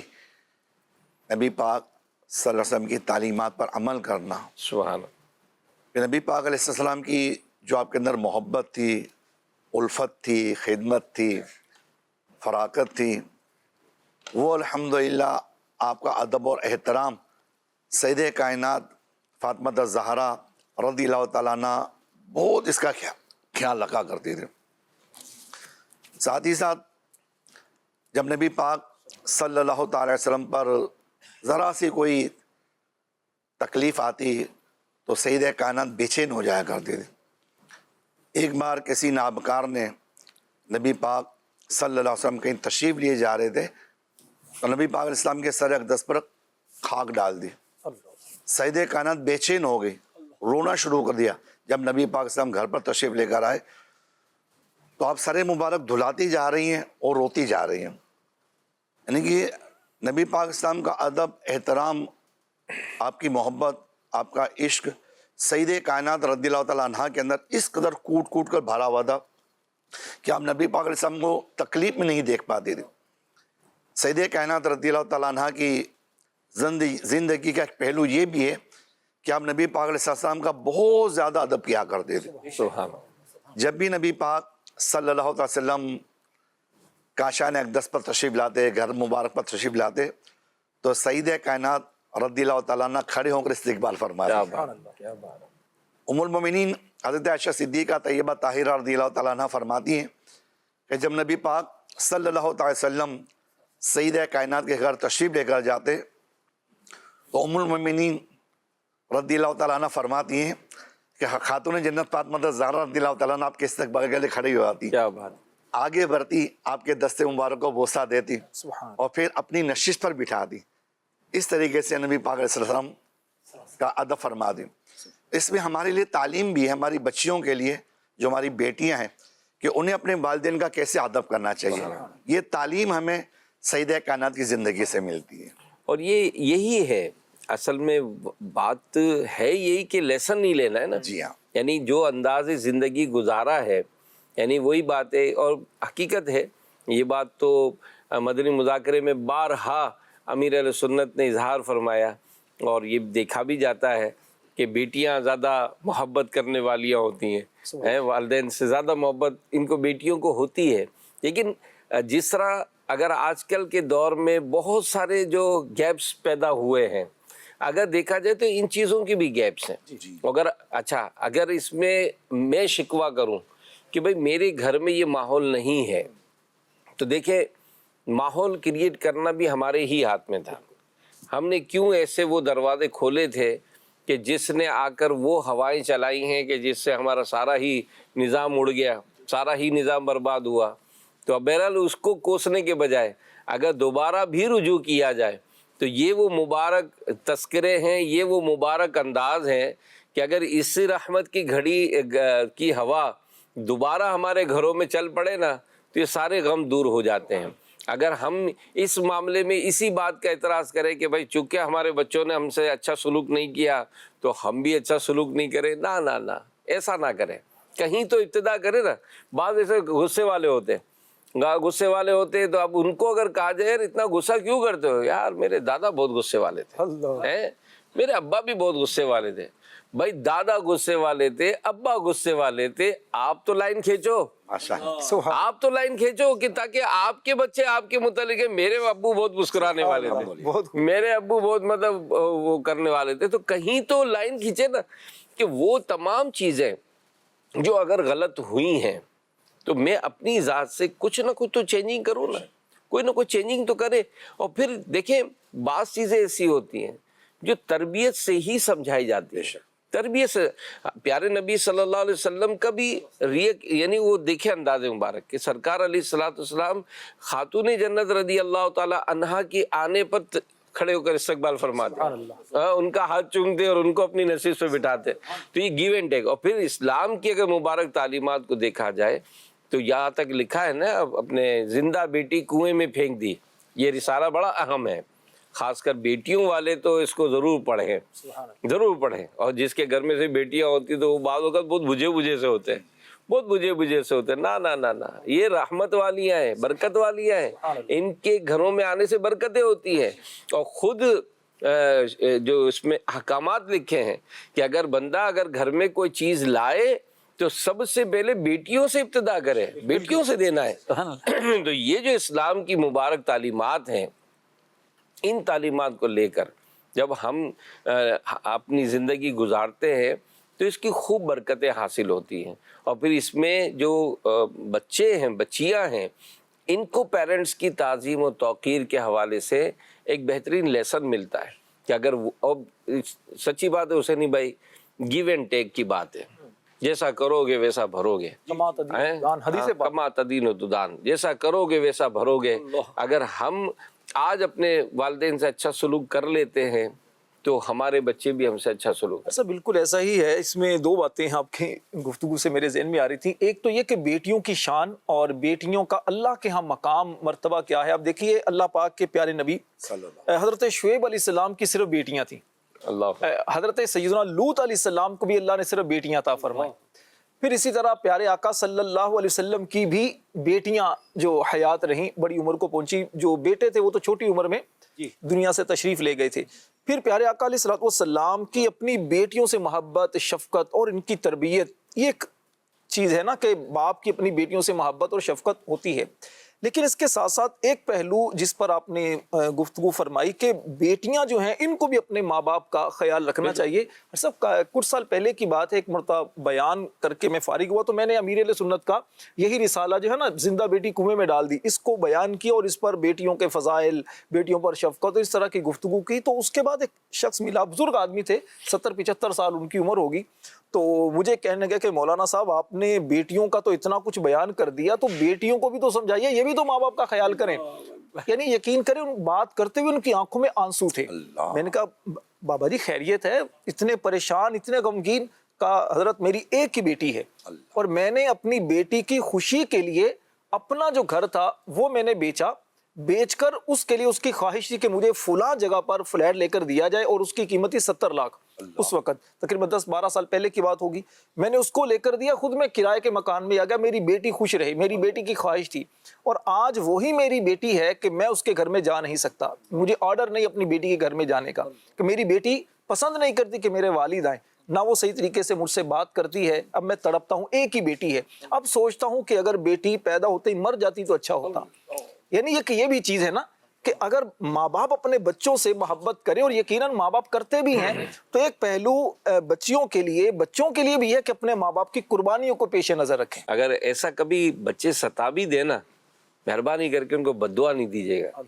[SPEAKER 8] نبی پاک صلی اللہ علیہ وسلم کی تعلیمات پر عمل کرنا.
[SPEAKER 2] سبحان اللہ.
[SPEAKER 8] پھر نبی پاک علیہ السلام کی جو آپ کے اندر محبت تھی، الفت تھی، خدمت تھی، فراقت تھی، وہ الحمدللہ آپ کا ادب اور احترام سیدہ کائنات فاطمہ زہرا رضی اللہ تعالیٰ عنہ بہت اس کا خیال رکھا کرتی تھی. ساتھ ہی ساتھ جب نبی پاک صلی اللہ تعالی وسلم پر ذرا سی کوئی تکلیف آتی تو سیدہ کائنات بے چین ہو جایا کرتی تھی. ایک بار کسی نابکار نے نبی پاک صلی اللہ علیہ وسلم کہیں تشریف لیے جا رہے تھے تو نبی پاک علیہ السلام کے سر اقدس پر خاک ڈال دی. سیدہ کائنات بے چین ہو گئی، رونا شروع کر دیا. جب نبی پاک علیہ السلام گھر پر تشریف لے کر آئے تو آپ سر مبارک دھلاتی جا رہی ہیں اور روتی جا رہی ہیں. یعنی کہ نبی پاک اسلام کا ادب، احترام، آپ کی محبت، آپ کا عشق سیدہ کائنات رضی اللہ تعالیٰ عنہ کے اندر اس قدر کوٹ کوٹ کر بھرا ہوا تھا کہ آپ نبی پاک علیہ السلام کو تکلیف میں نہیں دیکھ پاتے تھے. سیدہ کائنات رضی اللہ تعالیٰ عنہ کی زندگی کا ایک پہلو یہ بھی ہے کہ آپ نبی پاک علیہ السلام کا بہت زیادہ ادب کیا کرتے تھے.
[SPEAKER 2] سبحان اللہ.
[SPEAKER 8] جب بھی نبی پاک صلی اللہ علیہ وسلم کاشان اقدس پر تشریف لاتے، گھر مبارک پر تشریف لاتے تو سیدہ کائنات رضی اللہ تعالیٰ عنہ کھڑے ہو کر استقبال فرماتے. ام المومنین حضرت عائشہ صدیقہ طیبہ طاہرہ رضی اللہ تعالیٰ عنہ فرماتی ہیں کہ جب نبی پاک صلی اللہ علیہ وسلم سیدہ کائنات کے گھر تشریف لے کر جاتے تو ام المومنین رضی اللہ تعالیٰ عنہ فرماتی ہیں کہ خاتون جنت فاطمہ زہرا رضی اللہ تعالیٰ عنہ آپ کے استقبال کے لیے کھڑی ہو آتی،
[SPEAKER 2] کیا بات.
[SPEAKER 8] آگے بڑھتی، آپ کے دستے مبارک کو بوسہ دیتی اور پھر اپنی نشست پر بٹھاتی. اس طریقے سے نبی پاک علیہ السلام کا ادب فرما دی. اس میں ہمارے لیے تعلیم بھی ہے، ہماری بچیوں کے لیے جو ہماری بیٹیاں ہیں کہ انہیں اپنے والدین کا کیسے ادب کرنا چاہیے. یہ تعلیم ہمیں سیدہ کائنات کی زندگی سے ملتی ہے.
[SPEAKER 2] اور یہی ہے اصل میں بات ہے، یہی کہ لیسن نہیں لینا ہے نا.
[SPEAKER 8] جی ہاں.
[SPEAKER 2] یعنی جو انداز زندگی گزارا ہے، یعنی وہی بات ہے. اور حقیقت ہے یہ بات تو مدنی مذاکرے میں بارہا امیر اہل سنت نے اظہار فرمایا، اور یہ دیکھا بھی جاتا ہے کہ بیٹیاں زیادہ محبت کرنے والیاں ہوتی ہیں، والدین سے زیادہ محبت ان کو بیٹیوں کو ہوتی ہے. لیکن جس طرح اگر آج کل کے دور میں بہت سارے جو گیپس پیدا ہوئے ہیں، اگر دیکھا جائے تو ان چیزوں کی بھی گیپس ہیں. اگر اس میں میں شکوہ کروں کہ بھئی میرے گھر میں یہ ماحول نہیں ہے، تو دیکھیں ماحول کریٹ کرنا بھی ہمارے ہی ہاتھ میں تھا. ہم نے کیوں ایسے وہ دروازے کھولے تھے کہ جس نے آ کر وہ ہوائیں چلائی ہیں کہ جس سے ہمارا سارا ہی نظام اڑ گیا، سارا ہی نظام برباد ہوا. تو بہرحال اس کو کوسنے کے بجائے اگر دوبارہ بھی رجوع کیا جائے تو یہ وہ مبارک تذکرے ہیں، یہ وہ مبارک انداز ہیں کہ اگر اس رحمت کی گھڑی کی ہوا دوبارہ ہمارے گھروں میں چل پڑے نا تو یہ سارے غم دور ہو جاتے ہیں. اگر ہم اس معاملے میں اسی بات کا اعتراض کریں کہ بھائی چونکہ ہمارے بچوں نے ہم سے اچھا سلوک نہیں کیا تو ہم بھی اچھا سلوک نہیں کریں، نہ ایسا نہ کریں. کہیں تو ابتدا کریں نا. بعض ایسے غصے والے ہوتے ہیں تو اب ان کو اگر کہا جائے یار اتنا غصہ کیوں کرتے ہو، یار میرے دادا بہت غصے والے تھے، میرے ابا بھی بہت غصے والے تھے. بھائی دادا غصے والے تھے، ابا غصے والے تھے، آپ تو لائن کھینچو، آپ تو لائن کھینچو کہ تاکہ آپ کے بچے آپ کے متعلق ہے میرے ابو بہت مسکرانے والے تھے، میرے ابو بہت مطلب وہ کرنے والے تھے. تو کہیں تو لائن کھینچے نا کہ وہ تمام چیزیں جو اگر غلط ہوئی ہیں تو میں اپنی ذات سے کچھ نہ کچھ تو چینجنگ کروں نا، کوئی نہ کوئی چینجنگ تو کرے. اور پھر دیکھیں بعض چیزیں ایسی ہوتی ہیں جو تربیت سے ہی سمجھائی جاتی ہے. تربیت سے پیارے نبی صلی اللہ علیہ وسلم کا بھی یعنی وہ دیکھے انداز مبارک کہ سرکار علیہ الصلوۃ والسلام خاتون جنت رضی اللہ تعالی عنہا کی آنے پر کھڑے ہو کر استقبال فرماتے، ان کا ہاتھ چومتے اور ان کو اپنی نصیب سے بٹھاتے. تو یہ گیو اینڈ ٹیک. اور پھر اسلام کی اگر مبارک تعلیمات کو دیکھا جائے تو یہاں تک لکھا ہے نا اپنے زندہ بیٹی کنویں میں پھینک دی. یہ رسالہ بڑا اہم ہے، خاص کر بیٹیوں والے تو اس کو ضرور پڑھیں، ضرور پڑھیں. اور جس کے گھر میں سے بیٹیاں ہوتی تو وہ بعض اوقات بہت بجھے سے ہوتے ہیں، بہت بجھے سے ہوتے ہیں. نہ یہ رحمت والیاں ہیں، برکت والیاں ہیں، ان کے گھروں میں آنے سے برکتیں ہوتی ہیں. اور خود جو اس میں احکامات لکھے ہیں کہ اگر بندہ گھر میں کوئی چیز لائے تو سب سے پہلے بیٹیوں سے ابتدا کرے، بیٹیوں سے دینا ہے. تو یہ جو اسلام کی مبارک تعلیمات ہیں، ان تعلیمات کو لے کر جب ہم اپنی زندگی گزارتے ہیں تو اس کی خوب برکتیں حاصل ہوتی ہیں. اور پھر اس میں جو بچے ہیں، بچیاں ہیں، ان کو پیرنٹس کی تعظیم و توقیر کے حوالے سے ایک بہترین لیسن ملتا ہے کہ اگر سچی بات ہے حسینی بھائی، گیو اینڈ ٹیک کی بات ہے. جیسا کرو گے ویسا بھرو گے، کما تدین تدان، جیسا کرو گے ویسا بھرو گے. اگر ہم آج اپنے والدین سے اچھا سلوک کر لیتے ہیں تو ہمارے بچے بھی ہم سے اچھا سلوک.
[SPEAKER 5] ایسا بالکل ایسا ہی ہے. اس میں دو باتیں آپ کی گفتگو سے میرے ذہن میں آ رہی تھی. ایک تو یہ کہ بیٹیوں کی شان اور بیٹیوں کا اللہ کے ہاں مقام مرتبہ کیا ہے. آپ دیکھیے اللہ پاک کے پیارے نبی حضرت شعیب علیہ السلام کی صرف بیٹیاں تھیں، حضرت سیدنا لوط علیہ السلام کو بھی اللہ نے صرف بیٹیاں عطا فرمائیں. پھر اسی طرح پیارے آقا صلی اللہ علیہ وسلم کی بھی بیٹیاں جو حیات رہیں، بڑی عمر کو پہنچی. جو بیٹے تھے وہ تو چھوٹی عمر میں دنیا سے تشریف لے گئے تھے. پھر پیارے آقا علیہ السلام کی اپنی بیٹیوں سے محبت، شفقت اور ان کی تربیت، یہ ایک چیز ہے نا کہ باپ کی اپنی بیٹیوں سے محبت اور شفقت ہوتی ہے. لیکن اس کے ساتھ ساتھ ایک پہلو جس پر آپ نے گفتگو فرمائی کہ بیٹیاں جو ہیں ان کو بھی اپنے ماں باپ کا خیال رکھنا چاہیے. سب کچھ سال پہلے کی بات ہے، ایک مرتبہ بیان کر کے میں فارغ ہوا تو میں نے امیر اہل سنت کا یہی رسالہ جو ہے نا زندہ بیٹی کنویں میں ڈال دی، اس کو بیان کیا اور اس پر بیٹیوں کے فضائل، بیٹیوں پر شفقت، اس طرح کی گفتگو کی. تو اس کے بعد ایک شخص ملا، بزرگ آدمی تھے، 70-75 سال ان کی عمر ہوگی. تو مجھے کہنے لگا کہ مولانا صاحب آپ نے بیٹیوں کا تو اتنا کچھ بیان کر دیا، تو بیٹیوں کو بھی تو سمجھائیے، یہ بھی تو ماں باپ کا خیال کریں. یعنی یقین کریں بات کرتے ہوئے ان کی آنکھوں میں آنسو تھے. میں نے کہا بابا جی خیریت ہے؟ اتنے پریشان، اتنے غمگین. کہا حضرت میری ایک ہی بیٹی ہے اور میں نے اپنی بیٹی کی خوشی کے لیے اپنا جو گھر تھا وہ میں نے بیچ کر اس کے لیے اس کی خواہش تھی کہ مجھے فلاں جگہ پر فلیٹ لے کر دیا جائے اور اس کی قیمت تھی 70 لاکھ. اس وقت تقریباً 10-12 سال پہلے کی بات ہوگی. میں نے اس کو لے کر دیا، خود میں کرائے کے مکان میں آ گیا. میری بیٹی خوش رہی، میری بیٹی کی خواہش تھی. اور آج وہی میری بیٹی ہے کہ میں اس کے گھر میں جا نہیں سکتا، مجھے آرڈر نہیں اپنی بیٹی کے گھر میں جانے کا، کہ میری بیٹی پسند نہیں کرتی کہ میرے والد آئیں، نہ وہ صحیح طریقے سے مجھ سے بات کرتی ہے. اب میں تڑپتا ہوں، ایک ہی بیٹی ہے. اب سوچتا ہوں کہ اگر بیٹی پیدا ہوتے ہی مر جاتی تو اچھا ہوتا. یعنی یہ بھی چیز ہے نا کہ اگر ماں باپ اپنے بچوں سے محبت کرے، اور یقیناً ماں باپ کرتے بھی ہیں، تو ایک پہلو بچوں کے لیے بھی ہے کہ اپنے ماں باپ کی قربانیوں کو پیش نظر رکھیں۔
[SPEAKER 2] اگر ایسا کبھی بچے ستا بھی دے نا، مہربانی کر کے ان کو بد دعا نہیں دیجیے گا،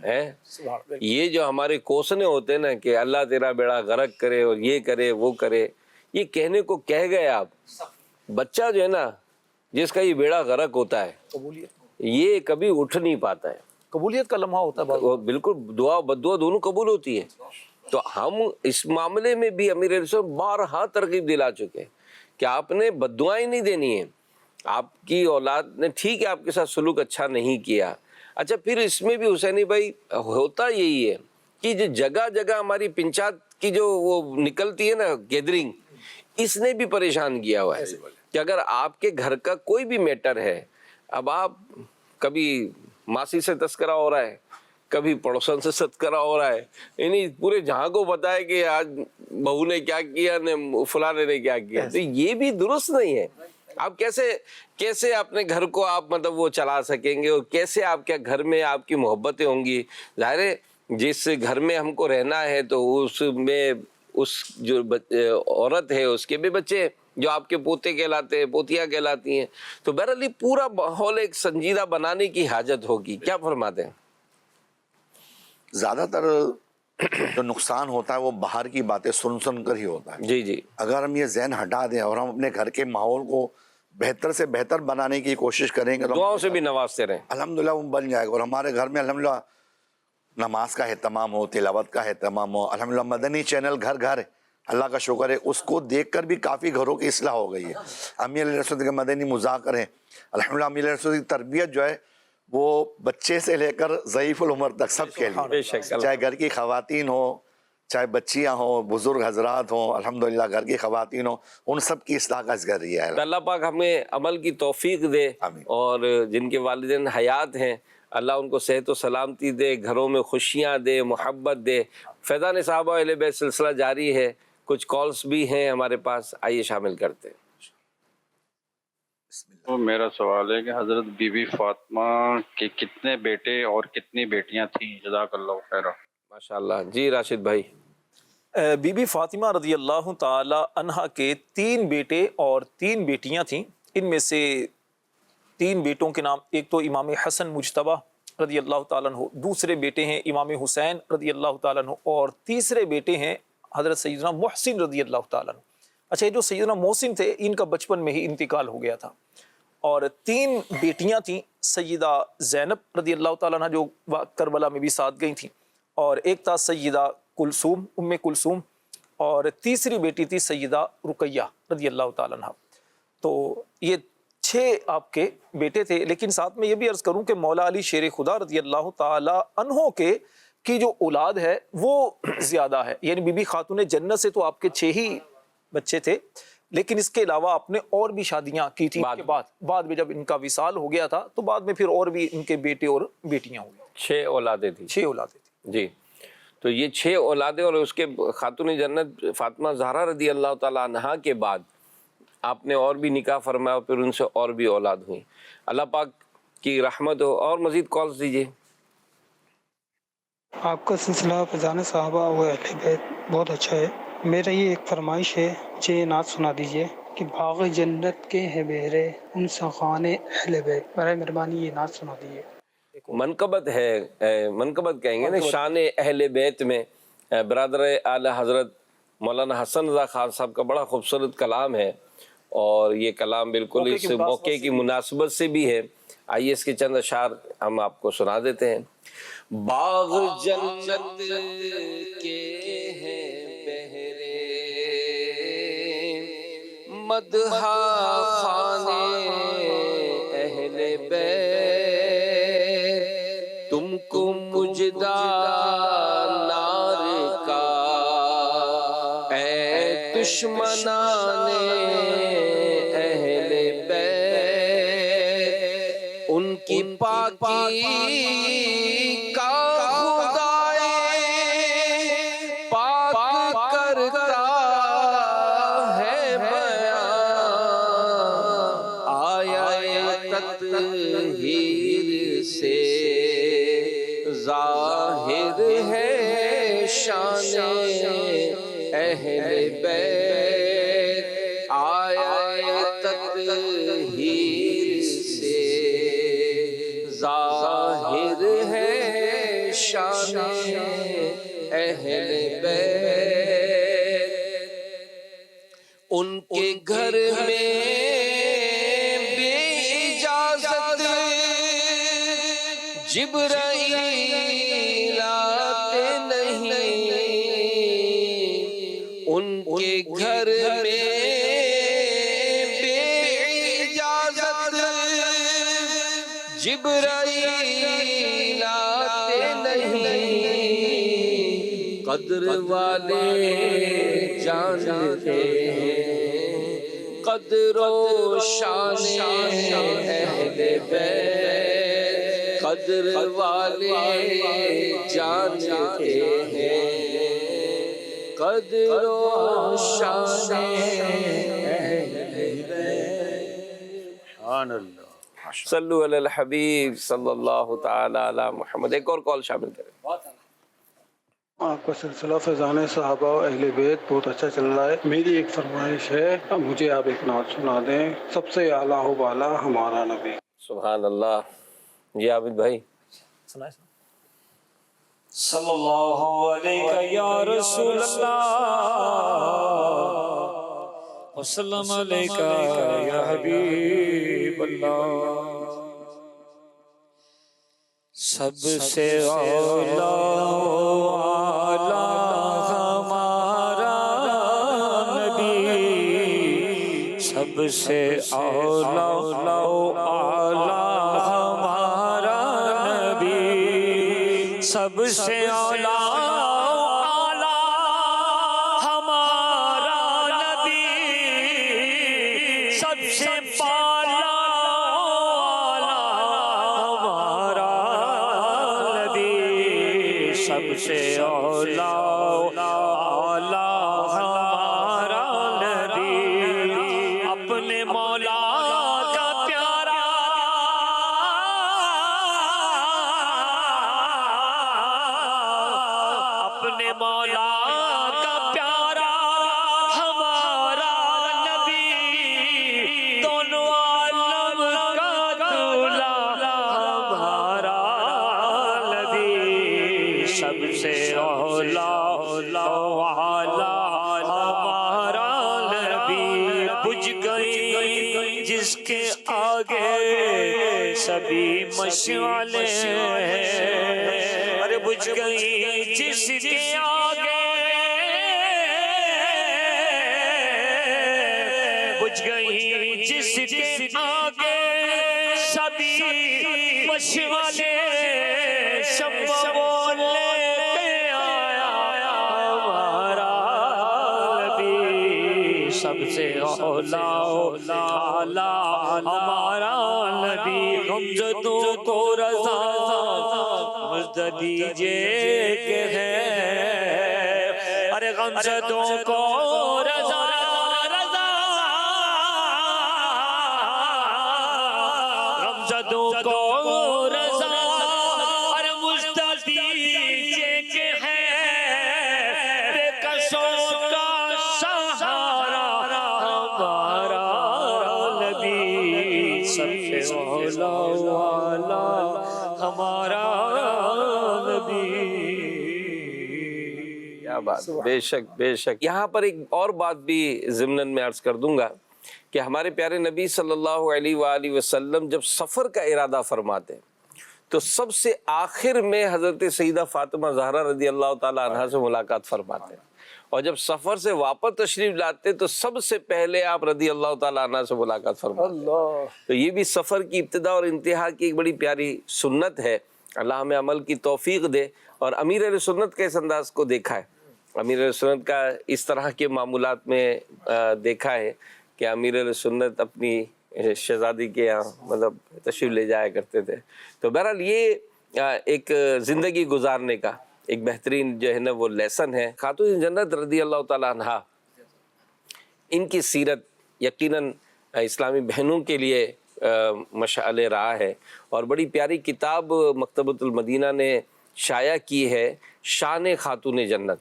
[SPEAKER 2] ہے یہ جو ہمارے کوسنے ہوتے ہیں نا کہ اللہ تیرا بیڑا غرق کرے اور یہ کرے وہ کرے، یہ کہنے کو کہہ گئے آپ، بچہ جو ہے نا جس کا یہ بیڑا غرق ہوتا ہے یہ کبھی اٹھ نہیں پاتا ہے،
[SPEAKER 5] قبولیت کا لمحہ ہوتا ہے،
[SPEAKER 2] وہ بالکل دعا بد دعا دونوں قبول ہوتی ہے۔ تو ہم اس معاملے میں بھی امیر علیہ السلام بارہا ترغیب دلا چکے کہ آپ نے بد دعائیں نہیں دینی ہیں، آپ کی اولاد نے ٹھیک ہے آپ کے ساتھ سلوک اچھا نہیں کیا، اچھا پھر اس میں بھی حسینی بھائی ہوتا یہی ہے کہ جو جگہ جگہ ہماری پنچایت کی جو وہ نکلتی ہے نا گیدرنگ، اس نے بھی پریشان کیا ہوا ہے کہ اگر آپ کے گھر کا کوئی بھی میٹر ہے، اب آپ کبھی ماسی سے تذکرہ ہو رہا ہے، کبھی پڑوسن سے تذکرہ ہو رہا ہے، یعنی پورے جہاں کو پتا ہے کہ آج بہو نے کیا کیا، فلانے نے کیا کیا، تو یہ بھی درست نہیں ہے۔ آپ کیسے اپنے گھر کو آپ مطلب وہ چلا سکیں گے، اور کیسے آپ کے گھر میں آپ کی محبتیں ہوں گی؟ ظاہر ہے جس گھر میں ہم کو رہنا ہے تو اس میں اس جو عورت ہے اس کے بھی بچے جو آپ کے پوتے کہلاتے ہیں، پوتیاں کہلاتی ہیں، تو بہرحال پورا ماحول ایک سنجیدہ بنانے کی حاجت ہوگی۔ کیا فرماتے ہیں؟
[SPEAKER 8] زیادہ تر جو نقصان ہوتا ہے وہ باہر کی باتیں سن کر ہی ہوتا ہے۔
[SPEAKER 2] جی جی،
[SPEAKER 8] اگر ہم یہ ذہن ہٹا دیں اور ہم اپنے گھر کے ماحول کو بہتر سے بہتر بنانے کی کوشش کریں گے تو
[SPEAKER 2] دعاؤں سے بھی نوازتے رہیں۔
[SPEAKER 8] الحمدللہ وہ بن جائے گا، اور ہمارے گھر میں الحمدللہ نماز کا اہتمام ہو، تلاوت کا اہتمام ہو، الحمدللہ مدنی چینل گھر گھر ہے، اللہ کا شکر ہے، اس کو دیکھ کر بھی کافی گھروں کی اصلاح ہو گئی ہے۔ امیر علیہ السلام کے مدنی مذاکر ہیں، الحمدللہ امیر علیہ السلام کی تربیت جو ہے وہ بچے سے لے کر ضعیف العمر تک سب کے لیے، چاہے گھر کی خواتین ہو، چاہے بچیاں ہوں، بزرگ حضرات ہوں، الحمدللہ گھر کی خواتین ہوں، ان سب کی اصلاح کا ذریعہ ہے۔
[SPEAKER 2] اللہ پاک ہمیں عمل کی توفیق دے،
[SPEAKER 8] آمین۔
[SPEAKER 2] اور جن کے والدین حیات ہیں اللہ ان کو صحت و سلامتی دے، گھروں میں خوشیاں دے، محبت دے۔ فیضان صحابہ اہل بیت سلسلہ جاری ہے، کچھ کالز بھی ہیں ہمارے پاس، آئیے شامل کرتے ہیں۔
[SPEAKER 9] تو میرا سوال ہے کہ حضرت بی بی فاطمہ کے کتنے بیٹے اور کتنی بیٹیاں تھیں؟ جزاک اللہ خیر۔
[SPEAKER 2] ماشاءاللہ۔ جی راشد بھائی۔
[SPEAKER 5] بی بی فاطمہ رضی اللہ تعالی عنہا کے 3 بیٹے اور 3 بیٹیاں تھیں۔ ان میں سے 3 بیٹوں کے نام، ایک تو امام حسن مجتبیٰ رضی اللہ تعالیٰ عنہ، دوسرے بیٹے ہیں امام حسین رضی اللہ تعالیٰ عنہ، اور تیسرے بیٹے ہیں حضرت سیدنا محسن رضی اللہ تعالیٰ عنہ۔ اچھا، یہ جو سیدنا محسن تھے ان کا بچپن میں ہی انتقال ہو گیا تھا، اور 3 بیٹیاں تھیں، سیدہ زینب رضی اللہ تعالیٰ عنہ جو کربلا میں بھی ساتھ گئی تھیں، اور ایک تھا سیدہ کلثوم، ام کلثوم، اور تیسری بیٹی تھی سیدہ رقیہ رضی اللہ تعالیٰ عنہ۔ تو یہ 6 آپ کے بیٹے تھے، لیکن ساتھ میں یہ بھی عرض کروں کہ مولا علی شیر خدا رضی اللہ تعالی عنہ کی جو اولاد ہے وہ زیادہ ہے، یعنی بی بی خاتون جنت سے تو آپ کے 6 ہی بچے تھے، لیکن اس کے علاوہ آپ نے اور بھی شادیاں کی تھی کے بعد میں جب ان کا وصال ہو گیا تھا تو بعد میں پھر اور بھی ان کے بیٹے اور بیٹیاں ہوئی۔
[SPEAKER 2] 6 اولادیں تھیں۔
[SPEAKER 5] 6 اولادیں تھیں
[SPEAKER 2] جی، تو یہ 6 اولادیں، اور اس کے خاتون جنت فاطمہ زہرا رضی اللہ تعالیٰ عنہا کے بعد آپ نے اور بھی نکاح فرمایا، اور پھر ان سے اور بھی اولاد ہوئی۔ اللہ پاک کی رحمت ہو۔ اور مزید کالز دیجیے۔
[SPEAKER 10] آپ کا سلسلہ فیضان صحابہ و اہل بیت بہت اچھا ہے، میرا یہ ایک فرمائش ہے، مجھے یہ نعت سنا دیجیے کہ باغ جنت کے ہیں بہرے ان سخان اہل بیت، برائے مہربانی یہ نعت سنا دیجیے۔
[SPEAKER 2] منقبت ہے، منقبت کہیں گے نا، شان اہل بیت میں برادر اعلی حضرت مولانا حسن رضا خان صاحب کا بڑا خوبصورت کلام ہے، اور یہ کلام بالکل اس موقع کی مناسبت سے بھی ہے۔ آئیے اس کے چند اشعار ہم آپ کو سنا دیتے ہیں۔ باغ جنت کے ہیں بہرے مدحہ خانے اہل بیت، تم کو مجدہ نار کا اے دشمنان اہل بیت، ان کی پاکی کا خدائے پاک کرتا ہے بیان، آیا تطہیر سے ہے شان اہل بیت آیا تطہیر سے، ظاہر ہے شان اہل بیت، ان کے گھر میں بے اجازت جبرائیل آتے نہیں، ان کے گھر میں بے اجازت جبرائیل آتے نہیں، قدر والے جانتے ہیں قدر و شان اہل بیت، قدر والے جانتے ہیں قدر و شان اہل بیت۔
[SPEAKER 4] سبحان اللہ۔
[SPEAKER 2] صلو علی الحبیب صلی اللہ تعالی علی محمد۔ ایک اور کال شامل کریں۔
[SPEAKER 10] آپ کا سلسلہ فیضان صحابہ و اہل بیت بہت اچھا چل رہا ہے، میری ایک فرمائش ہے، مجھے آپ ایک نعت سنا دیں، سب سے اعلیٰ و بالا ہمارا نبی۔
[SPEAKER 2] سبحان اللہ۔ جی عابد بھائی
[SPEAKER 5] سنائے۔
[SPEAKER 3] صلی اللہ علیہ یا رسول اللہ وسلم علیہ یا حبیب اللہ، سب سے اولیٰ ہمارا نبی، سب سے اولیٰ ہمارا نبی، سب سے اولیٰ ہمارا نبی، سب سے پالا ہمارا نبی، سب سے اولیٰ ہمارا نبی، اپنے مولا کا پیارا، اپنے مولا کا پیارا ہمارا نبی، دونوں عالم کا دولہ ہمارا نبی، سب سے اولیٰ ہمارا نبی، بجھ گئی جس کے آگے سبھی مشعلیں ہیں، ارے بجھ گئی جس کے آگے، بجھ گئی جس کے آگے سبھی مشعلیں، شمع وہ لے کے آیا ہمارا نبی، سب سے اولیٰ ہمارا نبی، غمزدوں کو رضا مزد دیجئے کہ ہے، ارے غمزدوں کو رضا غمزدوں کو رضا ارے مزد دیجئے کہ ہے، بے کسوں کا سہارا ہمارا نبی، سب سے اولیٰ ہمارا نبی۔
[SPEAKER 2] کیا بات، بے شک بے شک۔ یہاں پر ایک اور بات بھی ضمناً میں عرض کر دوں گا کہ ہمارے پیارے نبی صلی اللہ علیہ وآلہ وسلم جب سفر کا ارادہ فرماتے تو سب سے آخر میں حضرت سیدہ فاطمہ زہرا رضی اللہ تعالیٰ عنہ سے ملاقات فرماتے، اور جب سفر سے واپس تشریف لاتے تو سب سے پہلے آپ رضی اللہ تعالیٰ عنہ سے ملاقات فرماتے۔ تو یہ بھی سفر کی ابتدا اور انتہا کی ایک بڑی پیاری سنت ہے، اللہ ہمیں عمل کی توفیق دے۔ اور امیر اہل سنت کے اس انداز کو دیکھا ہے، امیر اہل سنت کا اس طرح کے معمولات میں دیکھا ہے کہ امیر اہل سنت اپنی شہزادی کے یہاں مطلب تشریف لے جایا کرتے تھے۔ تو بہرحال یہ ایک زندگی گزارنے کا ایک بہترین جو ہے نا وہ لیسن ہے۔ خاتون جنت رضی اللہ تعالیٰ عنہ، ان کی سیرت یقیناً اسلامی بہنوں کے لیے مشعل راہ ہے، اور بڑی پیاری کتاب مکتبۃ المدینہ نے شائع کی ہے شان خاتون جنت.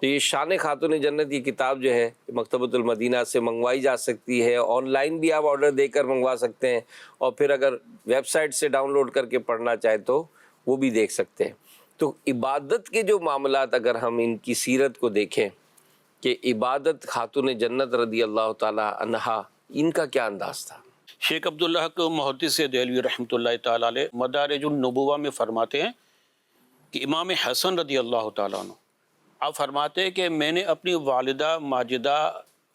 [SPEAKER 2] تو یہ شان خاتون جنت یہ کتاب جو ہے مکتبۃ المدینہ سے منگوائی جا سکتی ہے. آن لائن بھی آپ آرڈر دے کر منگوا سکتے ہیں, اور پھر اگر ویب سائٹ سے ڈاؤن لوڈ کر کے پڑھنا چاہے تو وہ بھی دیکھ سکتے ہیں. تو عبادت کے جو معاملات اگر ہم ان کی سیرت کو دیکھیں کہ عبادت خاتون جنت رضی اللہ تعالی عنہا ان کا کیا انداز تھا.
[SPEAKER 4] شیخ عبدالحق محدث دہلوی رحمۃ اللہ تعالی علیہ مدارج النبوہ میں فرماتے ہیں کہ امام حسن رضی اللہ تعالیٰ عنہ آپ فرماتے ہیں کہ میں نے اپنی والدہ ماجدہ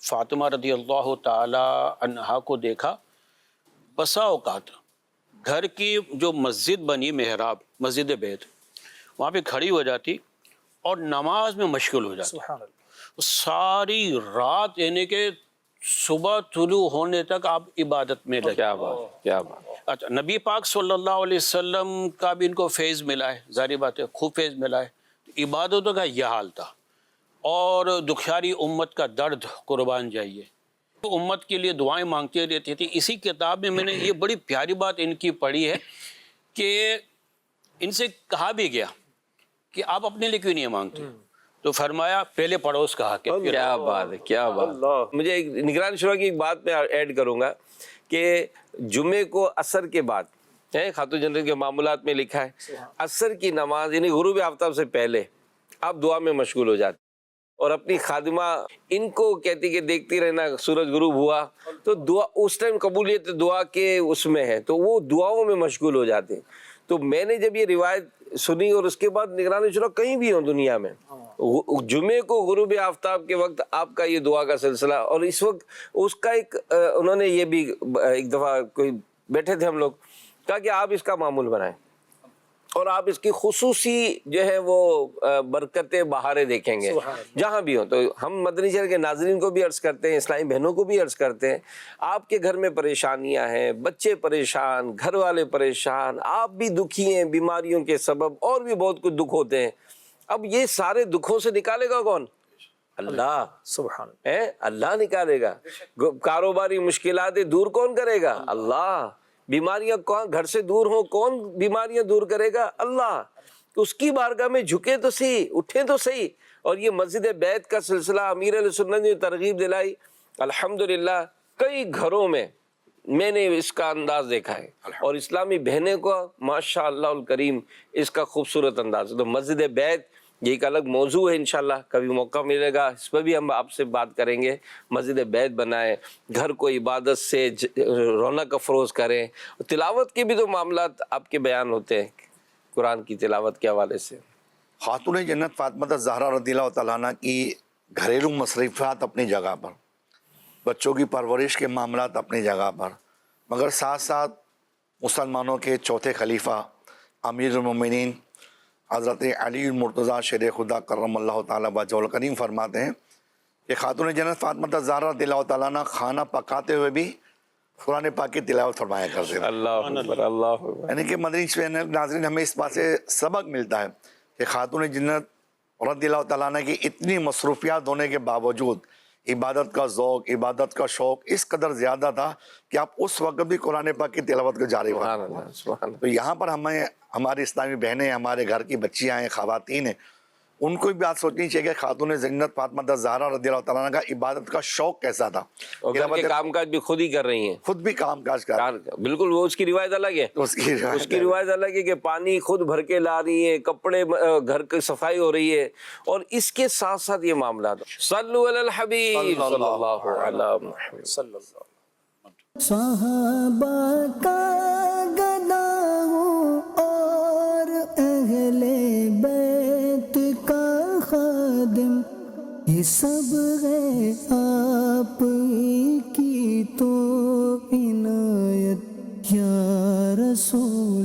[SPEAKER 4] فاطمہ رضی اللہ تعالی عنہا کو دیکھا بسا اوقات گھر کی جو مسجد بنی محراب مسجد بیت وہاں پہ کھڑی ہو جاتی اور نماز میں مشغول ہو جاتی. ساری رات یعنی کہ صبح طلوع ہونے تک آپ عبادت میں لگے.
[SPEAKER 2] کیا بات, کیا بات.
[SPEAKER 4] اچھا, نبی پاک صلی اللہ علیہ وسلم کا بھی ان کو فیض ملا ہے, ظاہری بات ہے خوب فیض ملا ہے. عبادتوں کا یہ حال تھا, اور دکھیاری امت کا درد قربان جائیے. امت کے لیے دعائیں مانگتے رہتی تھی. اسی کتاب میں میں نے یہ بڑی پیاری بات ان کی پڑھی ہے کہ ان سے کہا بھی گیا کہ آپ اپنے لیے کیوں نہیں مانگتے, تو فرمایا پہلے پڑوس کا حق ہے.
[SPEAKER 2] کیا بات ہے, کیا بات. مجھے ایک نگران شورا کی ایک بات میں ایڈ کروں گا کہ جمعے کو عصر کے بعد خاتون جنت کے معاملات میں لکھا ہے عصر کی نماز یعنی غروب آفتاب سے پہلے آپ دعا میں مشغول ہو جاتے, اور اپنی خادمہ ان کو کہتی کہ دیکھتی رہنا سورج غروب ہوا تو دعا اس ٹائم قبولیت دعا کے اس میں ہے, تو وہ دعاؤں میں مشغول ہو جاتے ہیں. تو میں نے جب یہ روایت سنی اور اس کے بعد نگران شورا کہیں بھی ہوں دنیا میں جمعے کو غروب آفتاب کے وقت آپ کا یہ دعا کا سلسلہ, اور اس وقت اس کا ایک انہوں نے یہ بھی ایک دفعہ کوئی بیٹھے تھے ہم لوگ, کہا کہ آپ اس کا معمول بنائیں اور آپ اس کی خصوصی جو ہے وہ برکتیں بہاریں دیکھیں گے جہاں بھی ہوں. تو ہم مدنی چینل کے ناظرین کو بھی عرض کرتے ہیں, اسلامی بہنوں کو بھی عرض کرتے ہیں, آپ کے گھر میں پریشانیاں ہیں, بچے پریشان, گھر والے پریشان, آپ بھی دکھی ہیں بیماریوں کے سبب, اور بھی بہت کچھ دکھ ہوتے ہیں. اب یہ سارے دکھوں سے نکالے گا کون؟ اللہ.
[SPEAKER 5] سبحان
[SPEAKER 2] اللہ نکالے گا. کاروباری مشکلات دور کون کرے گا؟ اللہ. بیماریاں کون گھر سے دور ہوں کون بیماریاں دور کرے گا؟ اللہ. اس کی بارگاہ میں جھکے تو صحیح, اٹھیں تو صحیح. اور یہ مسجد بیت کا سلسلہ امیر علیہ سنت نے ترغیب دلائی, الحمدللہ کئی گھروں میں نے اس کا انداز دیکھا ہے, اور اسلامی بہنیں کو ماشاء اللہ الکریم اس کا خوبصورت انداز ہے. تو مسجد بیت یہ ایک الگ موضوع ہے, انشاءاللہ کبھی موقع ملے گا اس پہ بھی ہم آپ سے بات کریں گے. مسجد بیت بنائیں, گھر کو عبادت سے رونق افروز کریں. تلاوت کے بھی تو معاملات آپ کے بیان ہوتے ہیں قرآن کی تلاوت کے حوالے سے.
[SPEAKER 8] خاتون جنت فاطمہ الزہرا رضی اللہ تعالیٰ عنہ کی گھریلو مصروفیات اپنی جگہ پر, بچوں کی پرورش کے معاملات اپنی جگہ پر, مگر ساتھ ساتھ مسلمانوں کے چوتھے خلیفہ امیر المومنین حضرت علی المرتضیٰ شیر خدا کرم اللہ تعالیٰ وجہہ الکریم فرماتے ہیں کہ خاتون جنت فاطمہ الزہرا رضی اللہ تعالیٰ عنہ کھانا پکاتے ہوئے بھی قرآن پاک کی تلاوت فرمایا کرتے ہیں.
[SPEAKER 2] اللہ اکبر, اللہ اکبر.
[SPEAKER 8] یعنی کہ مدنی چینل ناظرین ہمیں اس بات سے سبق ملتا ہے کہ خاتون جنت رضی اللہ تعالیٰ عنہ کی اتنی مصروفیات ہونے کے باوجود عبادت کا ذوق, عبادت کا شوق اس قدر زیادہ تھا کہ آپ اس وقت بھی قرآن پاک کی تلاوت کو جاری رکھتے. تو یہاں پر ہمیں ہماری اسلامی بہنیں, ہمارے گھر کی بچیاں ہیں, خواتین ہیں, ان کو بھی بات سوچنی چاہیے کہ خاتون جنت فاطمہ الزہرا رضی اللہ تعالیٰ عنہ کا عبادت کا شوق کیسا تھا.
[SPEAKER 2] اور گھر کے کام کاج بھی خود ہی کر رہی ہیں,
[SPEAKER 8] خود بھی کام کاج کر رہی ہیں.
[SPEAKER 2] بالکل, وہ اس کی روایت الگ ہے. اس کی روایت الگ ہے کہ پانی خود بھر کے لا رہی ہے, کپڑے گھر کی صفائی ہو رہی ہے, اور اس کے ساتھ ساتھ یہ معاملات. صلو علی الحبیب صلی اللہ علیہ محمد صلی اللہ.
[SPEAKER 11] صحابہ کا گدا ہوں اور اہل بیت کا خادم, یہ سب ہے آپ کی تو عنایت یا رسول